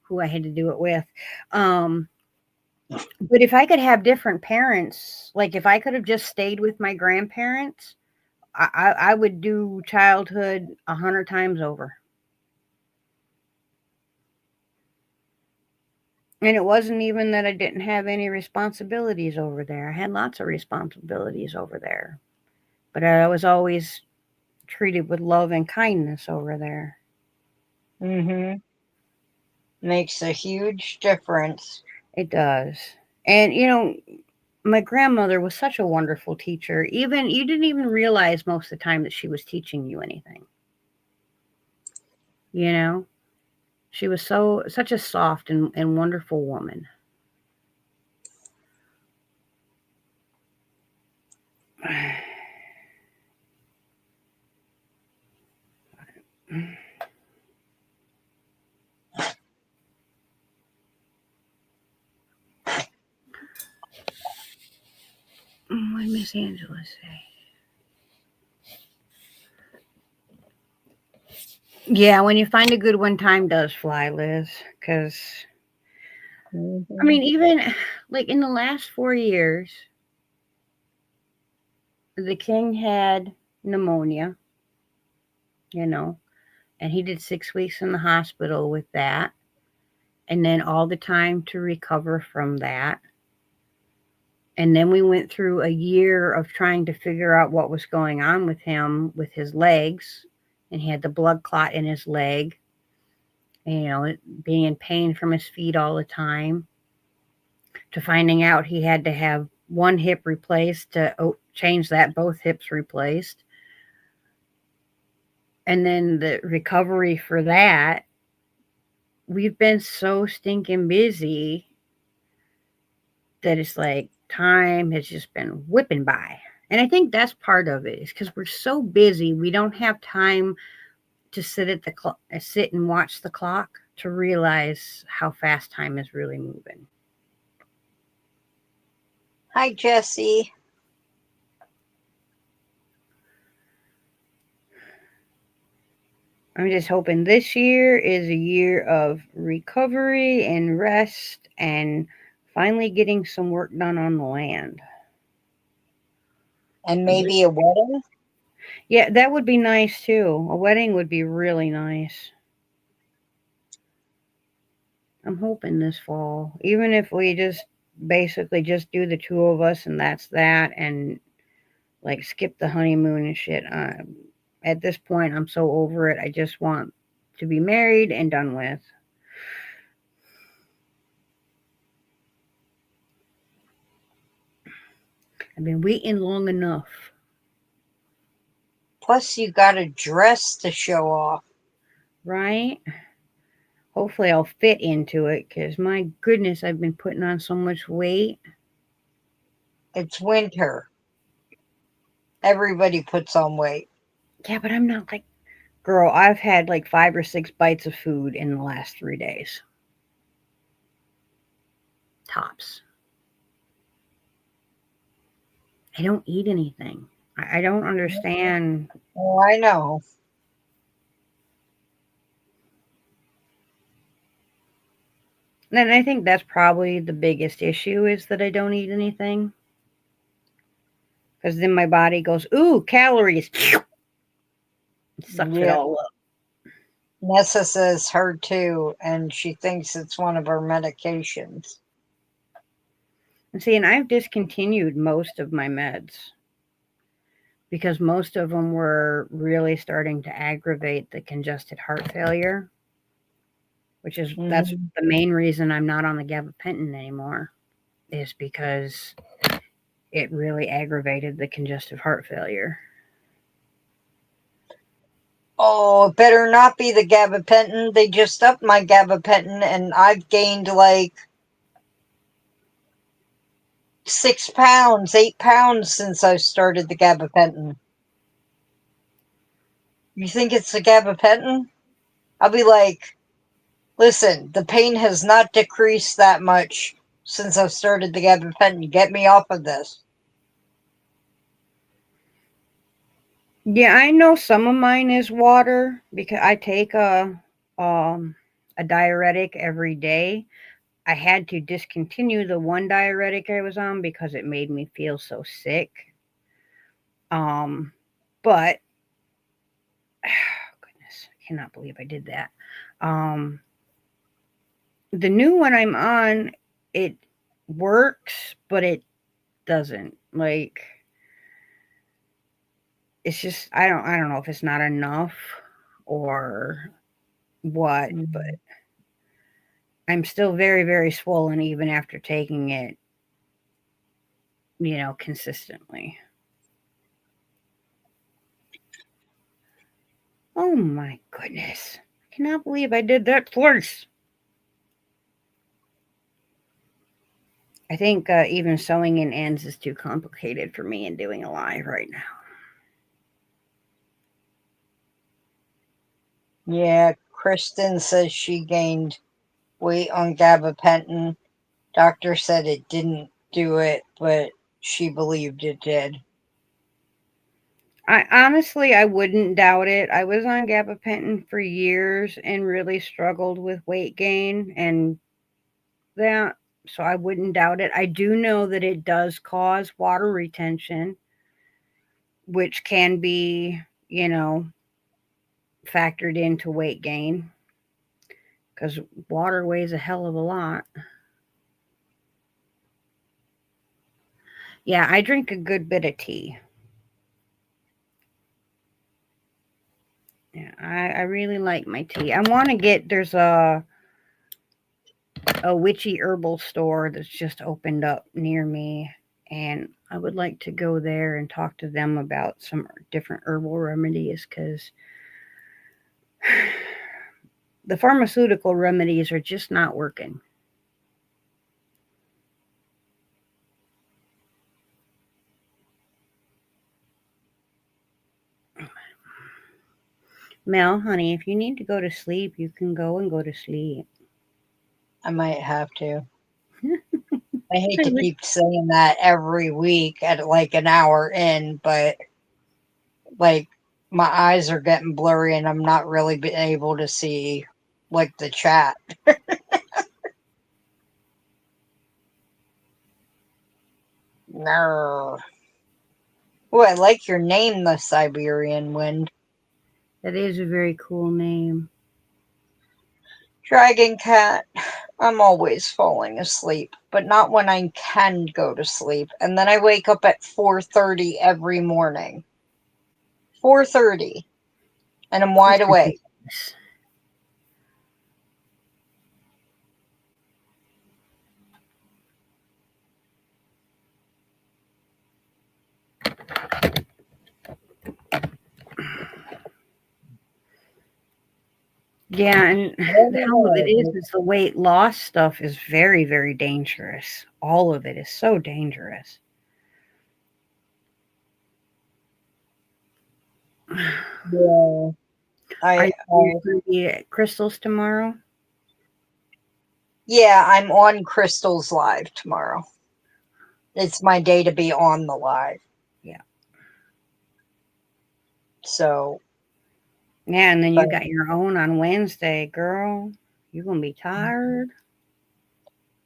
who I had to do it with. Um, but if I could have different parents, like if I could have just stayed with my grandparents, I would do childhood 100 times over. And it wasn't even that I didn't have any responsibilities over there. I had lots of responsibilities over there. But I was always treated with love and kindness over there. Mm-hmm. Makes a huge difference. It does. And my grandmother was such a wonderful teacher. Even you didn't even realize most of the time that she was teaching you anything. You know, she was such a soft and wonderful woman. What did Miss Angela say? Yeah, when you find a good one, time does fly, Liz. Because I Mm-hmm. mean, even like in the last 4 years, the king had pneumonia. You know, and he did 6 weeks in the hospital with that, and then all the time to recover from that. And then we went through a year of trying to figure out what was going on with him with his legs, and he had the blood clot in his leg, and, being in pain from his feet all the time, to finding out he had to have one hip replaced, to change that, both hips replaced. And then the recovery for that, we've been so stinking busy that it's like time has just been whipping by. And I think that's part of it, is because we're so busy, we don't have time to sit and watch the clock to realize how fast time is really moving. Hi, Jessie. I'm just hoping this year is a year of recovery and rest, and finally getting some work done on the land. And maybe a wedding? Yeah, that would be nice too. A wedding would be really nice. I'm hoping this fall, even if we just basically just do the two of us and that's that, and like skip the honeymoon and shit. At this point, I'm so over it. I just want to be married and done with. I've been waiting long enough. Plus, you got a dress to show off. Right? hopefully I'll fit into it because my goodness, I've been putting on so much weight. It's winter. Everybody puts on weight. Yeah, but I'm not like, girl, I've had like 5 or 6 bites of food in the last 3 days. Tops. I don't eat anything. I don't understand. Oh, I know. And I think that's probably the biggest issue is that I don't eat anything. Because then my body goes, ooh, calories. It sucks it Yeah. all up. Nessa says her too, and she thinks it's one of her medications. And see, and I've discontinued most of my meds because most of them were really starting to aggravate the congested heart failure, which is that's Mhm. the main reason I'm not on the gabapentin anymore, is because it really aggravated the congestive heart failure. Oh, it better not be the gabapentin. They just upped my gabapentin, and I've gained like 6 pounds, 8 pounds since I started the gabapentin. You think it's the gabapentin? I'll be like, listen, the pain has not decreased that much since I've started the gabapentin. Get me off of this. Yeah, I know some of mine is water because I take a diuretic every day. I had to discontinue the one diuretic I was on because it made me feel so sick. Um, but goodness, I cannot believe I did that. Um, the new one I'm on, it works, but it doesn't. Like it's just I don't know if it's not enough or what, but Mhm. I'm still very, very swollen even after taking it, consistently. Oh my goodness. I cannot believe I did that twice. I think even sewing in ends is too complicated for me and doing a live right now. Yeah, Kristen says she gained weight on gabapentin. Doctor said it didn't do it, but she believed it did. I wouldn't doubt it. I was on gabapentin for years and really struggled with weight gain and that, so I wouldn't doubt it. I do know that it does cause water retention, which can be, factored into weight gain because water weighs a hell of a lot. Yeah, I drink a good bit of tea. Yeah, I really like my tea. I want to get there's a witchy herbal store that's just opened up near me, and I would like to go there and talk to them about some different herbal remedies because the pharmaceutical remedies are just not working. Mel, honey, if you need to go to sleep, you can go and go to sleep. I might have to. I hate I to would. keep saying that every week at like an hour in, but like my eyes are getting blurry and I'm not really being able to see like the chat. No. Oh, I like your name, the Siberian Wind. That is a very cool name. Dragon Cat. I'm always falling asleep, but not when I can go to sleep. And then I wake up at 4:30 every morning. 4:30 and I'm wide That's awake. ridiculous. Yeah, and I don't the hell of it know. is the weight loss stuff is very, very dangerous. All of it is so dangerous. Yeah, Are I, you I going to be at Crystal's tomorrow? yeah, I'm on Crystal's live tomorrow. It's my day to be on the live. Yeah. So, Yeah, and then but you got your own on Wednesday, girl. You're going to be tired.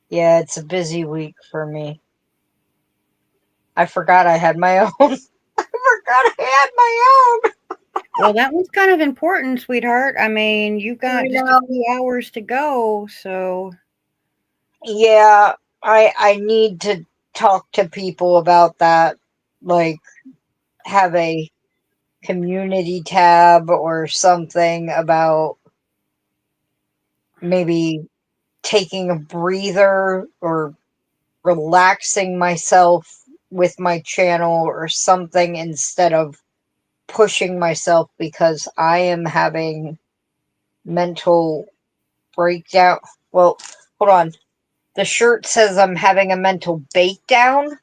yeah, it's a busy week for me. I forgot I had my own. I forgot I had my own. Well, that was kind of important, sweetheart. I mean, you got I just a know. few hours to go, so Yeah, I need to talk to people about that. Like, have a community tab or something about maybe taking a breather or relaxing myself with my channel or something instead of pushing myself because I am having mental breakdown. Well, hold on. The shirt says I'm having a mental breakdown,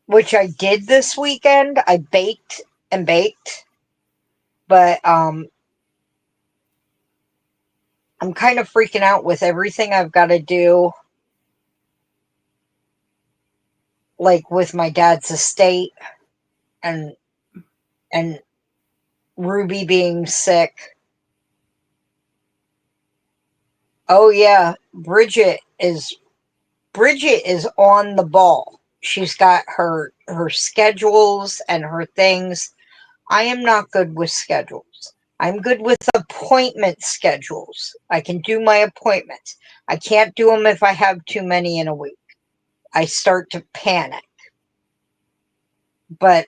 which I did this weekend. I baked and baked, but I'm kind of freaking out with everything I've got to do, like with my dad's estate and and Ruby being sick. Oh yeah, Bridget is on the ball. She's got her schedules and her things. I am not good with schedules. I'm good with appointment schedules. I can do my appointments. I can't do them if I have too many in a week. I start to panic. But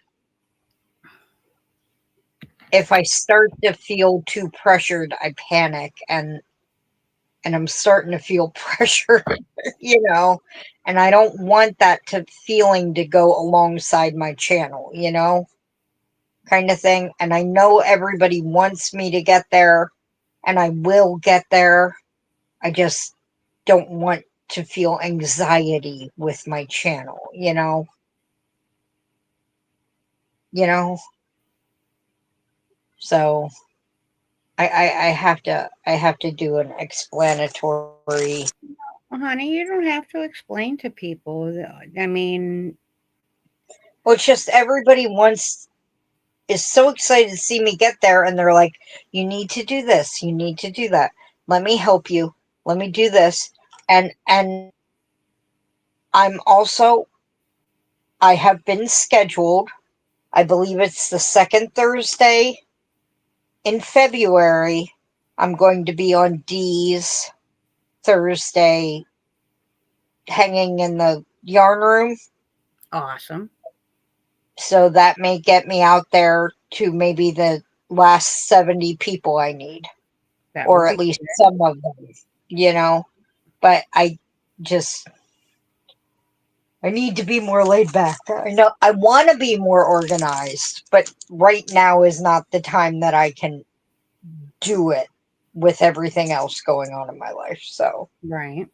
if I start to feel too pressured, I panic and I'm starting to feel pressure, you know, and I don't want that to feeling to go alongside my channel, kind of thing. And I know everybody wants me to get there and I will get there. I just don't want to feel anxiety with my channel, you know. So I have to do an explanatory. well, honey, you don't have to explain to people. I mean, Well, it's just everybody wants is so excited to see me get there, and they're like, "You need to do this. You need to do that. Let me help you. Let me do this." And I'm also I have been scheduled. I believe it's the second Thursday in February. I'm going to be on D's Thursday, hanging in the yarn room. awesome. So that may get me out there to maybe the last 70 people I need, That would or at be least some of them. But I need to be more laid back. I know I want to be more organized, but right now is not the time that I can do it with everything else going on in my life. So, right.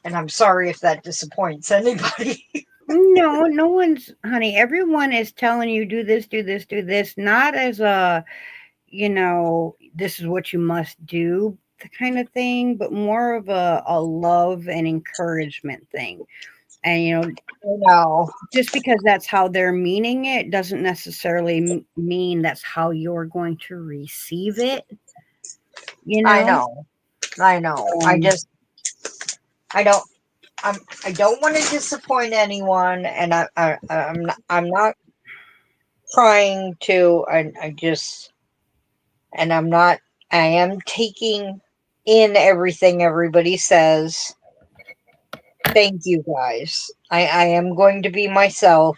and I'm sorry if that disappoints anybody. No, no one's, honey, everyone is telling you do this, do this, do this, not as a, this is what you must do, the kind of thing, but more of a love and encouragement thing. And, No, just because that's how they're meaning it doesn't necessarily mean that's how you're going to receive it, you I know? know, I know. Um, I don't, I don't want to disappoint anyone, and I'm not trying to. And I'm not. I am taking in everything everybody says. Thank you guys. I am going to be myself,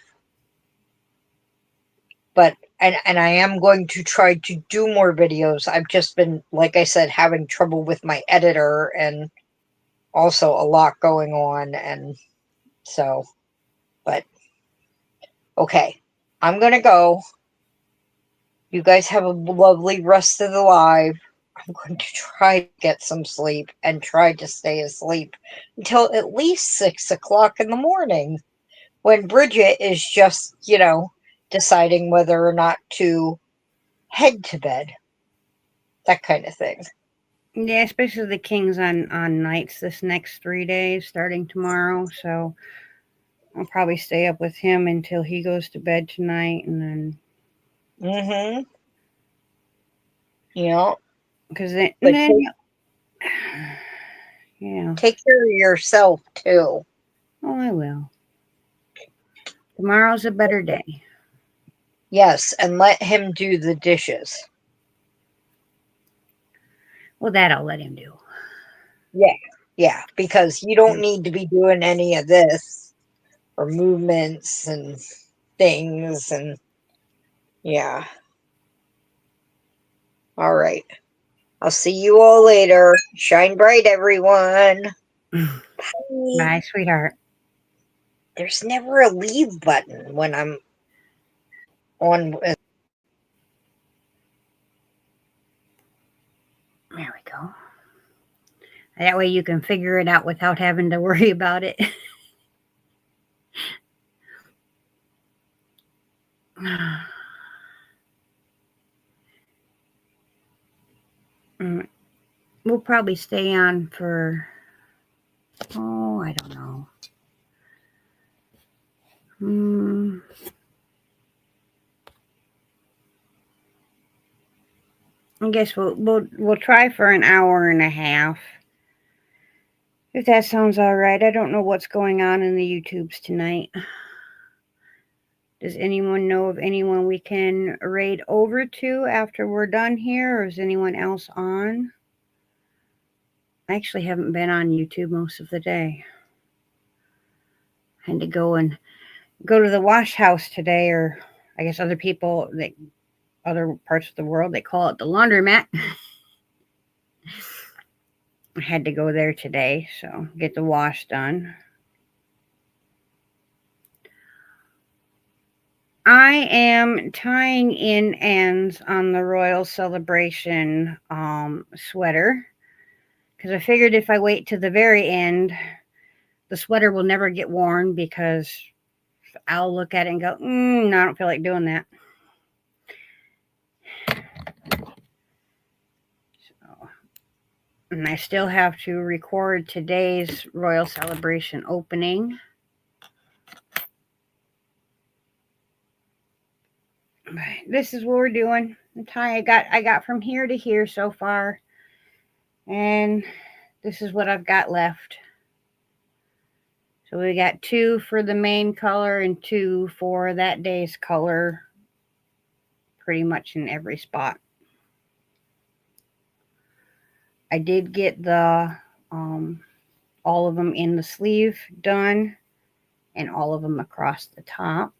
but and I am going to try to do more videos. I've just been, like I said, having trouble with my editor and also a lot going on, and so, but okay. I'm going to go. You guys have a lovely rest of the live. I'm going to try to get some sleep and try to stay asleep until at least 6 o'clock in the morning when Bridget is just, deciding whether or not to head to bed. That kind of thing. Yeah, especially the King's on nights this next 3 days, starting tomorrow. So I'll probably stay up with him until he goes to bed tonight, and then. Mm-hmm. Yeah. Because then, But yeah. take care of yourself too. Oh, I will. Tomorrow's a better day. Yes, and let him do the dishes. Well, that I'll let him do. Yeah, because you don't need to be doing any of this or movements and things and yeah. All right. I'll see you all later. Shine bright, everyone. Bye. Bye, sweetheart. There's never a leave button when I'm on. There we go. That way you can figure it out without having to worry about it. We'll probably stay on for, I don't know. I guess we'll try for an hour and a half. If that sounds all right. I don't know what's going on in the YouTubes tonight. Does anyone know of anyone we can raid over to after we're done here, or is anyone else on? I actually haven't been on YouTube most of the day. I had to go to the wash house today, or I guess other parts of the world, they call it the laundromat. I had to go there today, so get the wash done. I am tying in ends on the Royal Celebration sweater because I figured if I wait to the very end, the sweater will never get worn because I'll look at it and go, no, I don't feel like doing that. And I still have to record today's Royal Celebration opening. This is what we're doing. The tie I got from here to here so far. And this is what I've got left. So we got 2 for the main color and 2 for that day's color, pretty much in every spot. I did get the all of them in the sleeve done and all of them across the top.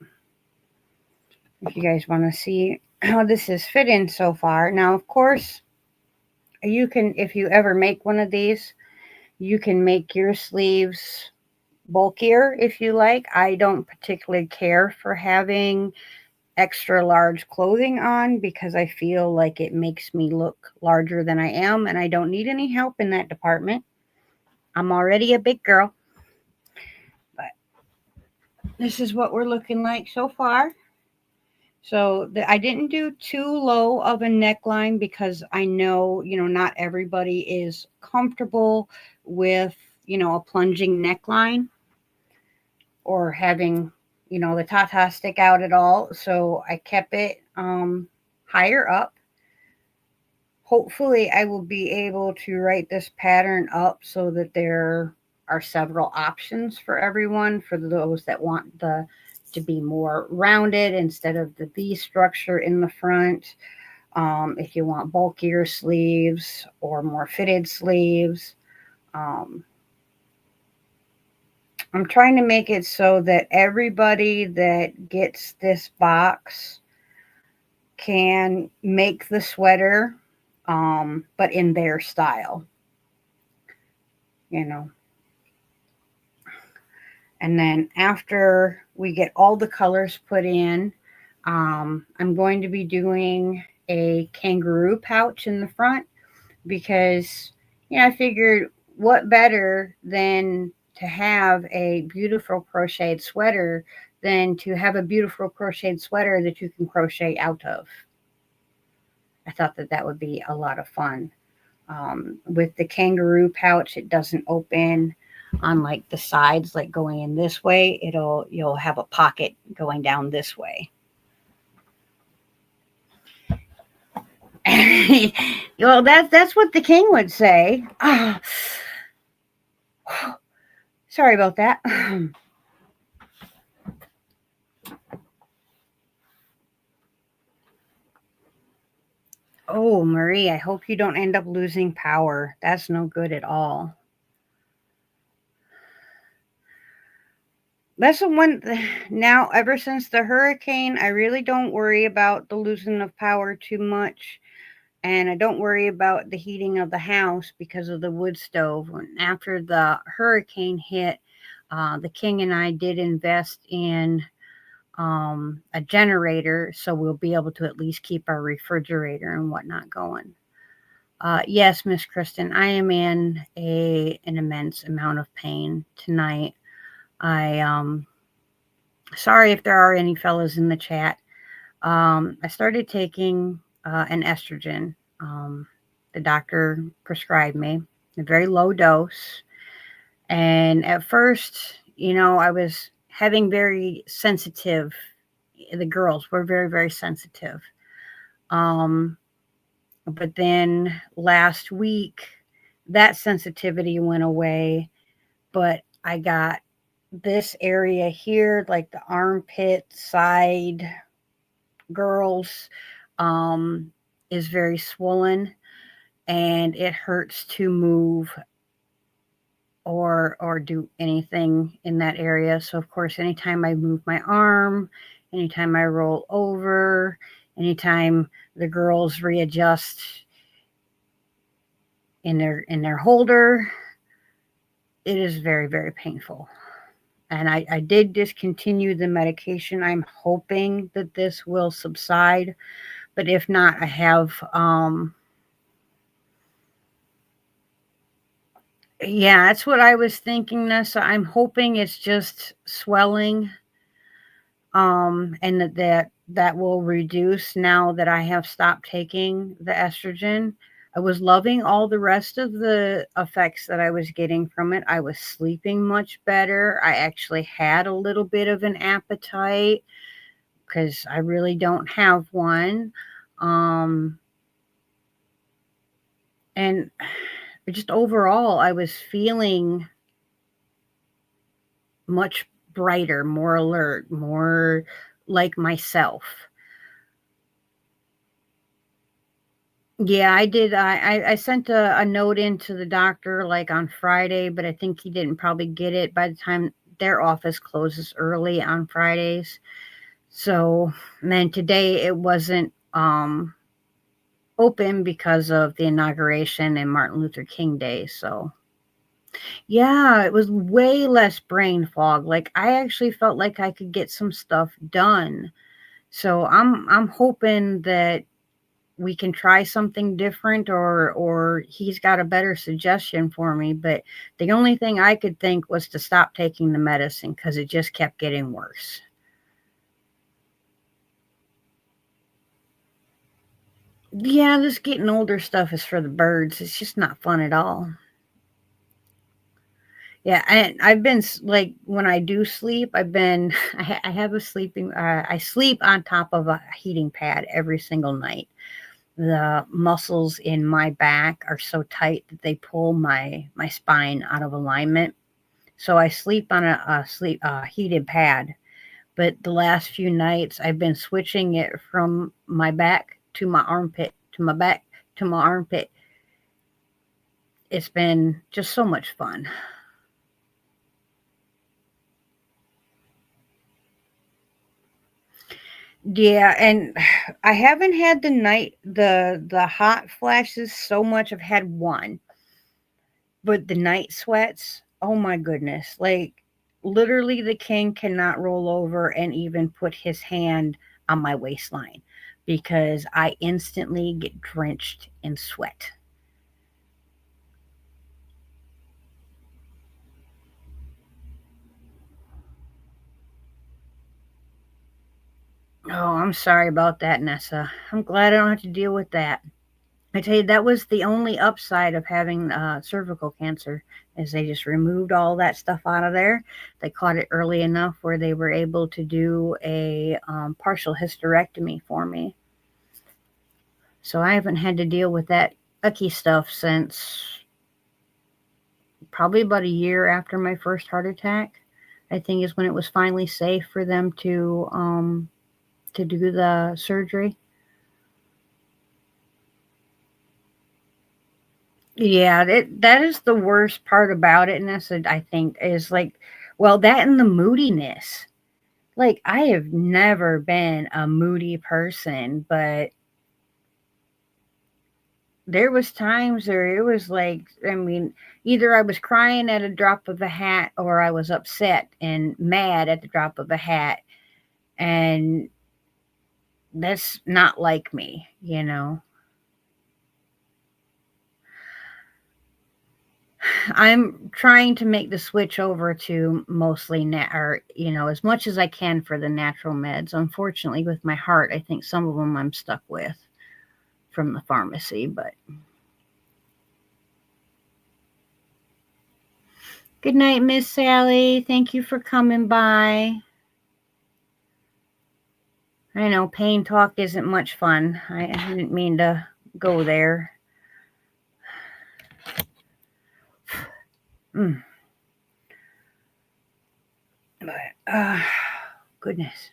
If you guys want to see how this is fitting so far. Now, of course, you can, if you ever make one of these, you can make your sleeves bulkier if you like. I don't particularly care for having extra large clothing on because I feel like it makes me look larger than I am, and I don't need any help in that department. I'm already a big girl. But this is what we're looking like so far. So I didn't do too low of a neckline because I know, not everybody is comfortable with, a plunging neckline or having, the tata stick out at all. So I kept it higher up. Hopefully I will be able to write this pattern up so that there are several options for everyone, for those that want to be more rounded instead of the V structure in the front. If you want bulkier sleeves or more fitted sleeves. I'm trying to make it so that everybody that gets this box can make the sweater, but in their style, And then after we get all the colors put in, I'm going to be doing a kangaroo pouch in the front because, I figured what better than to have a beautiful crocheted sweater than to have a beautiful crocheted sweater that you can crochet out of. I thought that that would be a lot of fun. With the kangaroo pouch, it doesn't open on like the sides, like going in this way. You'll have a pocket going down this way. Well, that's what the king would say. Sorry about that. Oh, Marie, I hope you don't end up losing power. That's no good at all. That's the one. Now, ever since the hurricane, I really don't worry about the losing of power too much. And I don't worry about the heating of the house because of the wood stove. After the hurricane hit, the king and I did invest in a generator, so we'll be able to at least keep our refrigerator and whatnot going. Yes, Miss Kristen, I am in an immense amount of pain tonight. I sorry if there are any fellas in the chat. I started taking an estrogen. The doctor prescribed me a very low dose, and at first, I was having very sensitive. The girls were very, very sensitive. Um, but then last week, that sensitivity went away, but I got this area here, like the armpit side, girls, um, is very swollen and it hurts to move or do anything in that area. So of course, anytime I move my arm, anytime I roll over, anytime the girls readjust in their holder, it is very, very painful. And I did discontinue the medication. I'm hoping that this will subside, but if not, I have yeah, that's what I was thinking, Nessa. I'm hoping it's just swelling, and that will reduce now that I have stopped taking the estrogen. I was loving all the rest of the effects that I was getting from it. I was sleeping much better. I actually had a little bit of an appetite because I really don't have one. Um, and just overall, I was feeling much brighter, more alert, more like myself. Yeah, I did. I sent a note in to the doctor like on Friday, but I think he didn't probably get it by the time their office closes early on Fridays. So, and then today it wasn't open because of the inauguration and Martin Luther King Day. So, yeah, it was way less brain fog. Like I actually felt like I could get some stuff done. So I'm hoping that we can try something different or he's got a better suggestion for me, but the only thing I could think was to stop taking the medicine cuz it just kept getting worse. Yeah, this getting older stuff is for the birds. It's just not fun at all. Yeah, and I've been like when I do sleep, I've been I have a sleeping I sleep on top of a heating pad every single night. The muscles in my back are so tight that they pull my spine out of alignment. So I sleep on a heated pad. But the last few nights, I've been switching it from my back to my armpit to my back to my armpit. It's been just so much fun. Yeah, and I haven't had the hot flashes so much. I've had one, but the night sweats, oh my goodness. Like literally the king cannot roll over and even put his hand on my waistline because I instantly get drenched in sweat. Oh, I'm sorry about that, Nessa. I'm glad I don't have to deal with that. I tell you, that was the only upside of having cervical cancer, is they just removed all that stuff out of there. They caught it early enough where they were able to do a partial hysterectomy for me. So I haven't had to deal with that icky stuff since probably about a year after my first heart attack. I think is when it was finally safe for them to do the surgery. Yeah, that is the worst part about it, and that's what I think is like, well, that and the moodiness. Like, I have never been a moody person, but there was times where it was like, I mean, either I was crying at a drop of a hat or I was upset and mad at the drop of a hat, and that's not like me, you know. I'm trying to make the switch over to mostly or as much as I can for the natural meds. Unfortunately, with my heart, I think some of them I'm stuck with from the pharmacy. But good night, Miss Sally. Thank you for coming by. I know pain talk isn't much fun. I didn't mean to go there. Mm. But goodness.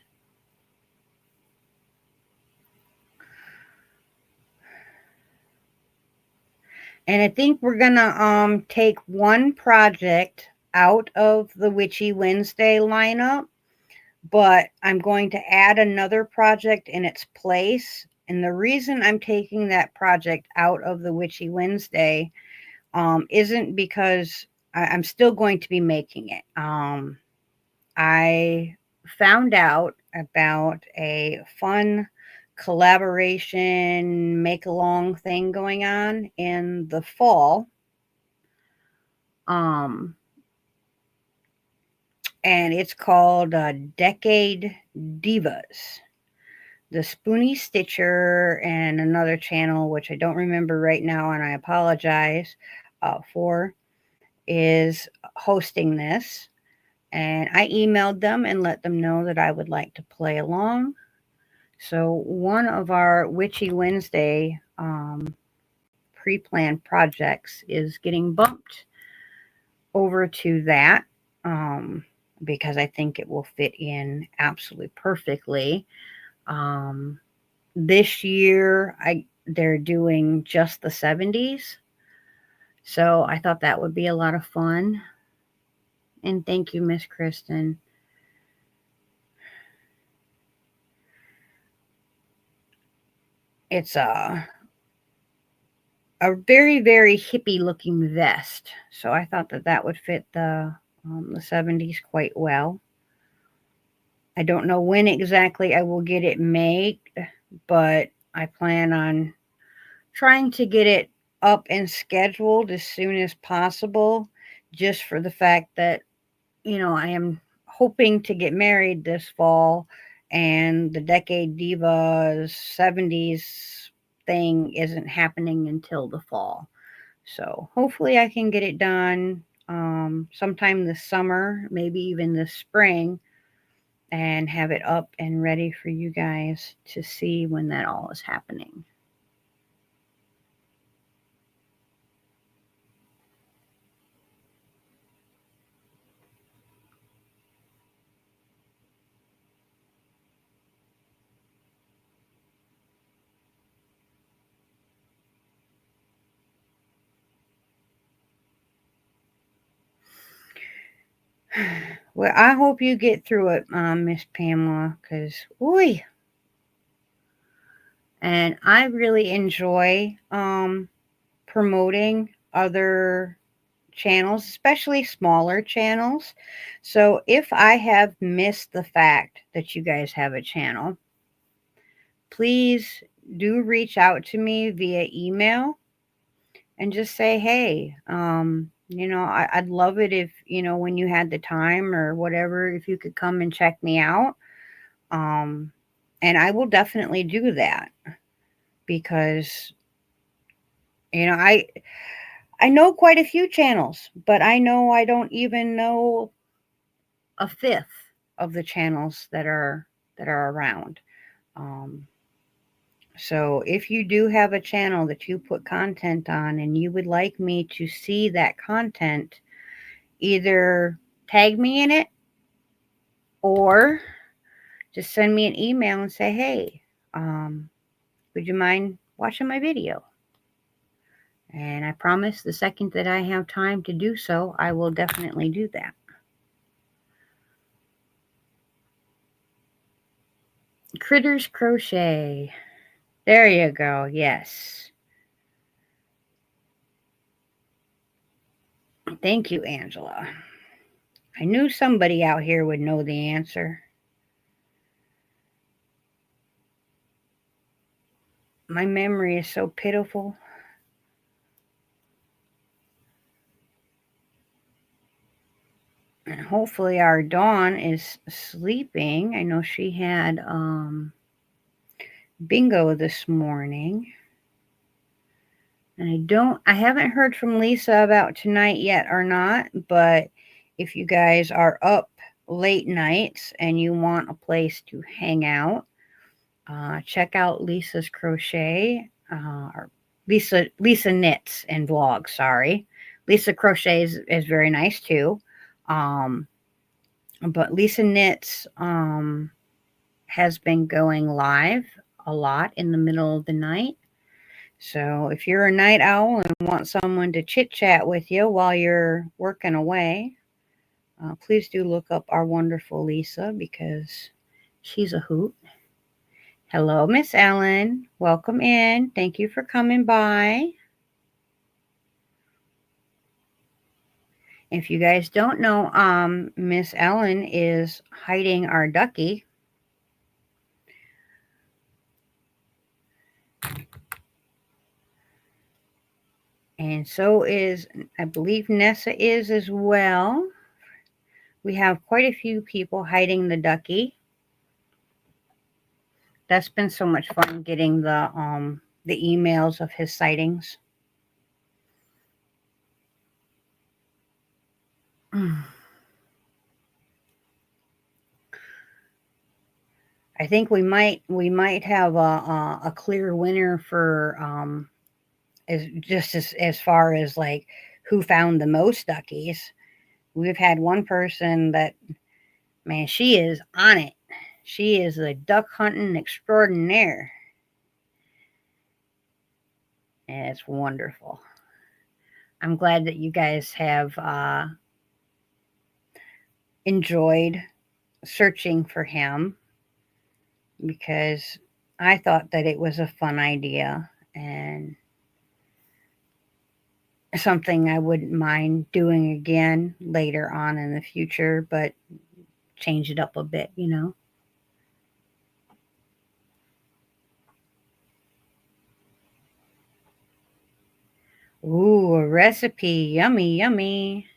And I think we're gonna take one project out of the Witchy Wednesday lineup, but I'm going to add another project in its place. And the reason I'm taking that project out of the Witchy Wednesday isn't because I'm still going to be making it. I found out about a fun collaboration make along thing going on in the fall. Um, and it's called Decade Divas. The Spoony Stitcher and another channel, which I don't remember right now, and I apologize for, is hosting this. And I emailed them and let them know that I would like to play along. So one of our Witchy Wednesday pre-planned projects is getting bumped over to that because I think it will fit in absolutely perfectly. This year, they're doing just the 70s. So I thought that would be a lot of fun. And thank you, Miss Kristen. It's a very, very hippie looking vest. So I thought that would fit the 70s quite well. I don't know when exactly I will get it made, but I plan on trying to get it up and scheduled as soon as possible, just for the fact that, I am hoping to get married this fall, and the Decade Divas 70s thing isn't happening until the fall. So hopefully I can get it done sometime this summer, maybe even this spring, and have it up and ready for you guys to see when that all is happening. Well, I hope you get through it, Miss Pamela, because, ooh. And I really enjoy promoting other channels, especially smaller channels. So if I have missed the fact that you guys have a channel, please do reach out to me via email and just say, hey, I'd love it if, when you had the time or whatever, if you could come and check me out. Um, and I will definitely do that because, you know, I know quite a few channels, but I know I don't even know a fifth of the channels that are around. Um, so if you do have a channel that you put content on and you would like me to see that content, either tag me in it or just send me an email and say, hey, would you mind watching my video? And I promise the second that I have time to do so, I will definitely do that. Critters Crochet. There you go. Yes. Thank you, Angela. I knew somebody out here would know the answer. My memory is so pitiful. And hopefully our Dawn is sleeping. I know she had bingo this morning. And I haven't heard from Lisa about tonight yet or not, but if you guys are up late nights and you want a place to hang out, check out Lisa's Crochet, or Lisa Knits and Vlogs, sorry. Lisa Crochets is very nice too. But Lisa Knits has been going live a lot in the middle of the night. So if you're a night owl and want someone to chit chat with you while you're working away, please do look up our wonderful Lisa because she's a hoot. Hello, Miss Ellen. Welcome in. Thank you for coming by. If you guys don't know, Miss Ellen is hiding our ducky. And so is, I believe Nessa is as well. We have quite a few people hiding the ducky. That's been so much fun getting the emails of his sightings. I think we might have a clear winner for as far as like who found the most duckies. We've had one person that, man, she is on it. She is the duck hunting extraordinaire. And it's wonderful. I'm glad that you guys have enjoyed searching for him because I thought that it was a fun idea and something I wouldn't mind doing again later on in the future, but change it up a bit, Ooh, a recipe. Yummy, yummy.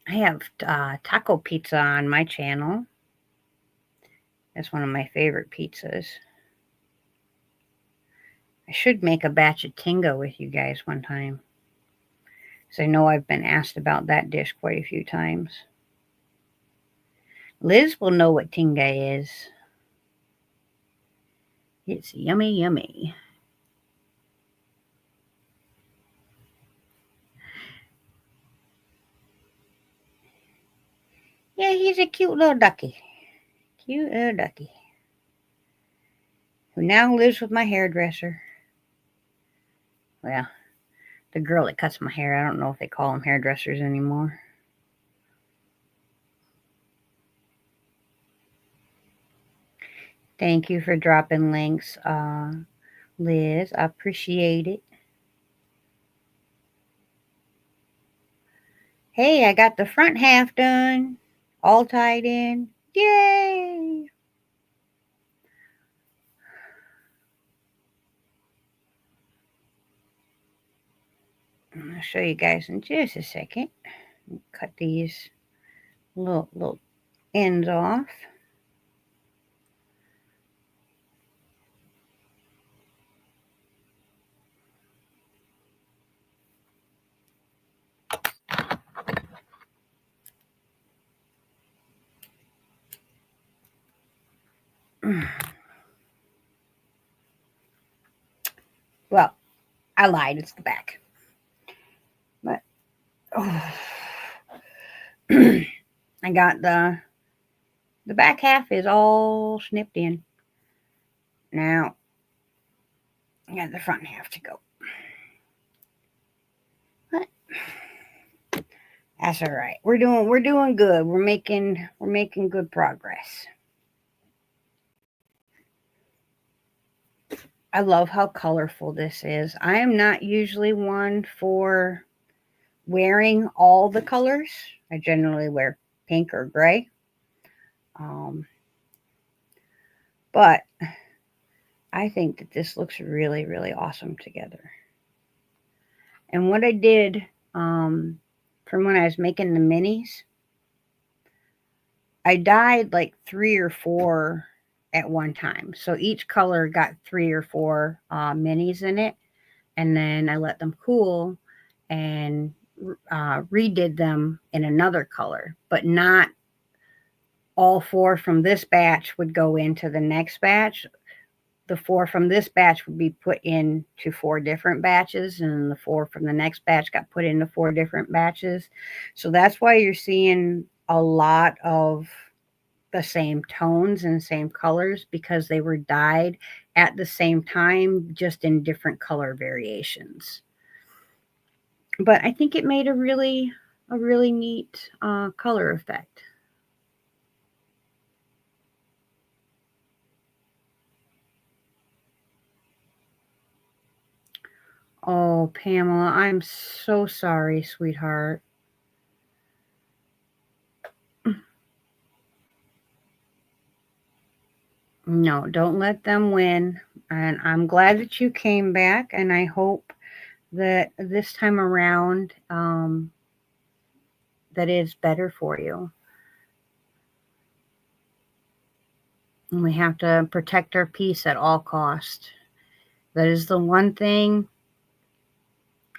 I have taco pizza on my channel. That's one of my favorite pizzas. I should make a batch of tinga with you guys one time. Because I know I've been asked about that dish quite a few times. Liz will know what tinga is. It's yummy, yummy. Yeah, he's a cute little ducky. Cute little ducky. Who now lives with my hairdresser. Well, the girl that cuts my hair. I don't know if they call them hairdressers anymore. Thank you for dropping links, Liz. I appreciate it. Hey, I got the front half done, all tied in. Yay! I'll show you guys in just a second. Cut these little ends off. Well, I lied. It's the back. But oh, I got the back half is all snipped in. Now I got the front half to go. But that's all right. We're doing good. We're making good progress. I love how colorful this is. I am not usually one for wearing all the colors. I generally wear pink or gray. But I think that this looks really, really awesome together. And what I did from when I was making the minis, I dyed like 3 or 4 at one time. So each color got 3 or 4 minis in it. And then I let them cool and redid them in another color, but not all 4 from this batch would go into the next batch. The 4 from this batch would be put into 4 different batches, and the 4 from the next batch got put into 4 different batches. So that's why you're seeing a lot of the same tones and same colors, because they were dyed at the same time, just in different color variations. But I think it made a really neat color effect. Oh, Pamela, I'm so sorry, sweetheart. No, don't let them win. And I'm glad that you came back, and I hope that this time around that is better for you. And we have to protect our peace at all cost. That is the one thing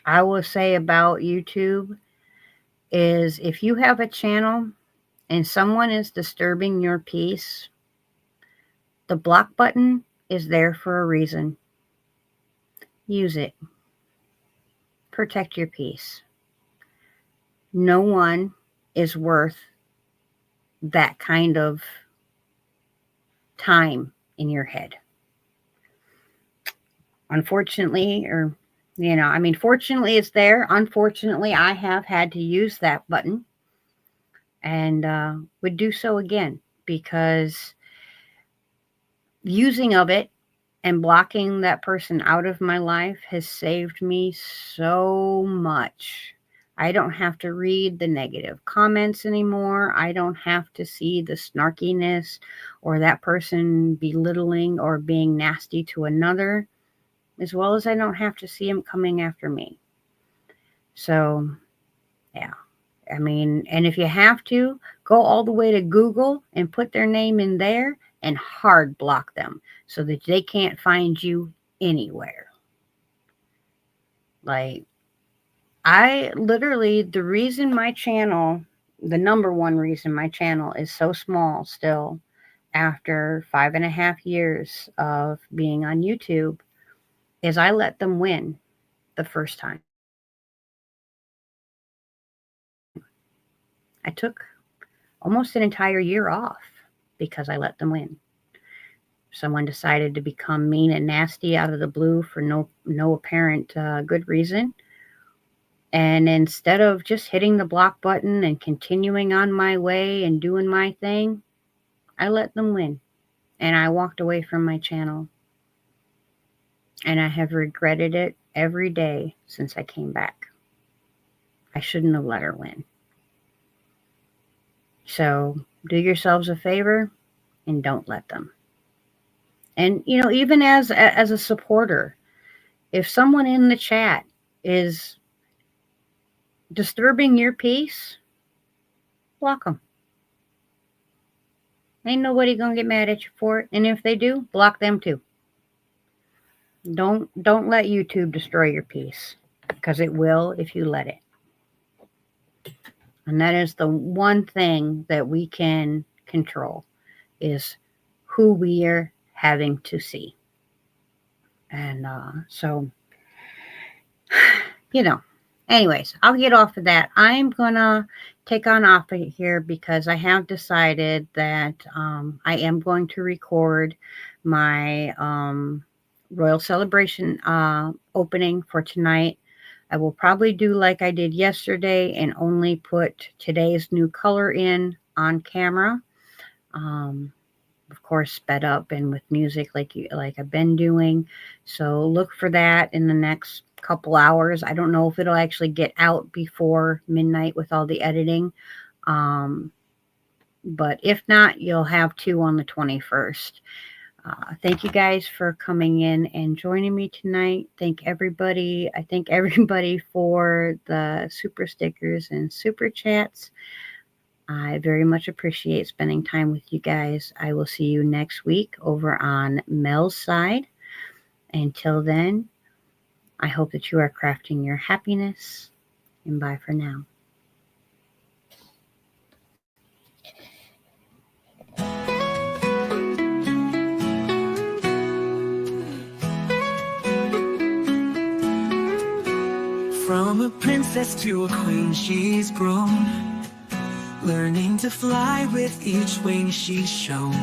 I will say about YouTube, is if you have a channel and someone is disturbing your peace, the block button is there for a reason. Use it. Protect your peace. No one is worth that kind of time in your head. Unfortunately, fortunately it's there. Unfortunately, I have had to use that button, and would do so again, because using of it and blocking that person out of my life has saved me so much. I don't have to read the negative comments anymore. I don't have to see the snarkiness or that person belittling or being nasty to another, as well as I don't have to see them coming after me. So, yeah. And if you have to, go all the way to Google and put their name in there and hard block them so that they can't find you anywhere. Like, the reason my channel, the number one reason my channel is so small still after 5.5 years of being on YouTube, is I let them win the first time. I took almost an entire year off because I let them win. Someone decided to become mean and nasty out of the blue for no apparent good reason. And instead of just hitting the block button and continuing on my way and doing my thing, I let them win. And I walked away from my channel. And I have regretted it every day since I came back. I shouldn't have let her win. So do yourselves a favor and don't let them. And even as a supporter, if someone in the chat is disturbing your peace, block them. Ain't nobody gonna get mad at you for it. And if they do, block them too. Don't let YouTube destroy your peace, because it will if you let it. And that is the one thing that we can control, is who we are having to see. And so, anyways, I'll get off of that. I'm going to take on off of here because I have decided that I am going to record my Royal Celebration opening for tonight. I will probably do like I did yesterday and only put today's new color in on camera. Of course, sped up and with music like I've been doing. So look for that in the next couple hours. I don't know if it'll actually get out before midnight with all the editing. But if not, you'll have 2 on the 21st. Thank you guys for coming in and joining me tonight. I thank everybody for the super stickers and super chats. I very much appreciate spending time with you guys. I will see you next week over on Mel's side. Until then, I hope that you are crafting your happiness, and bye for now. From a princess to a queen she's grown, learning to fly with each wing she's shown.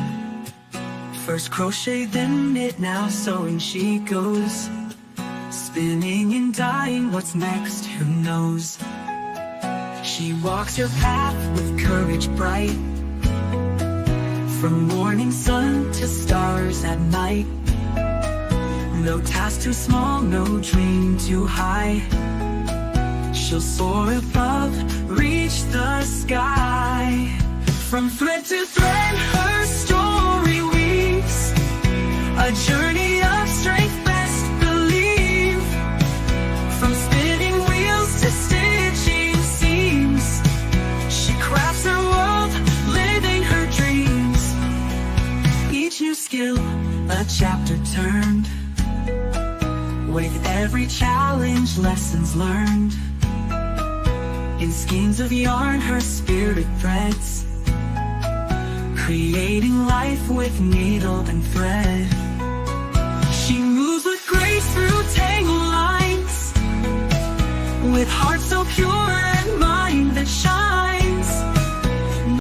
First crochet, then knit, now sewing she goes. Spinning and dyeing, what's next, who knows? She walks her path with courage bright, from morning sun to stars at night. No task too small, no dream too high. She'll soar above, reach the sky. From thread to thread, her story weaves a journey of strength, best believe. From spinning wheels to stitching seams, she crafts her world, living her dreams. Each new skill, a chapter turned, with every challenge, lessons learned. In skeins of yarn her spirit threads, creating life with needle and thread. She moves with grace through tangled lines, with heart so pure and mind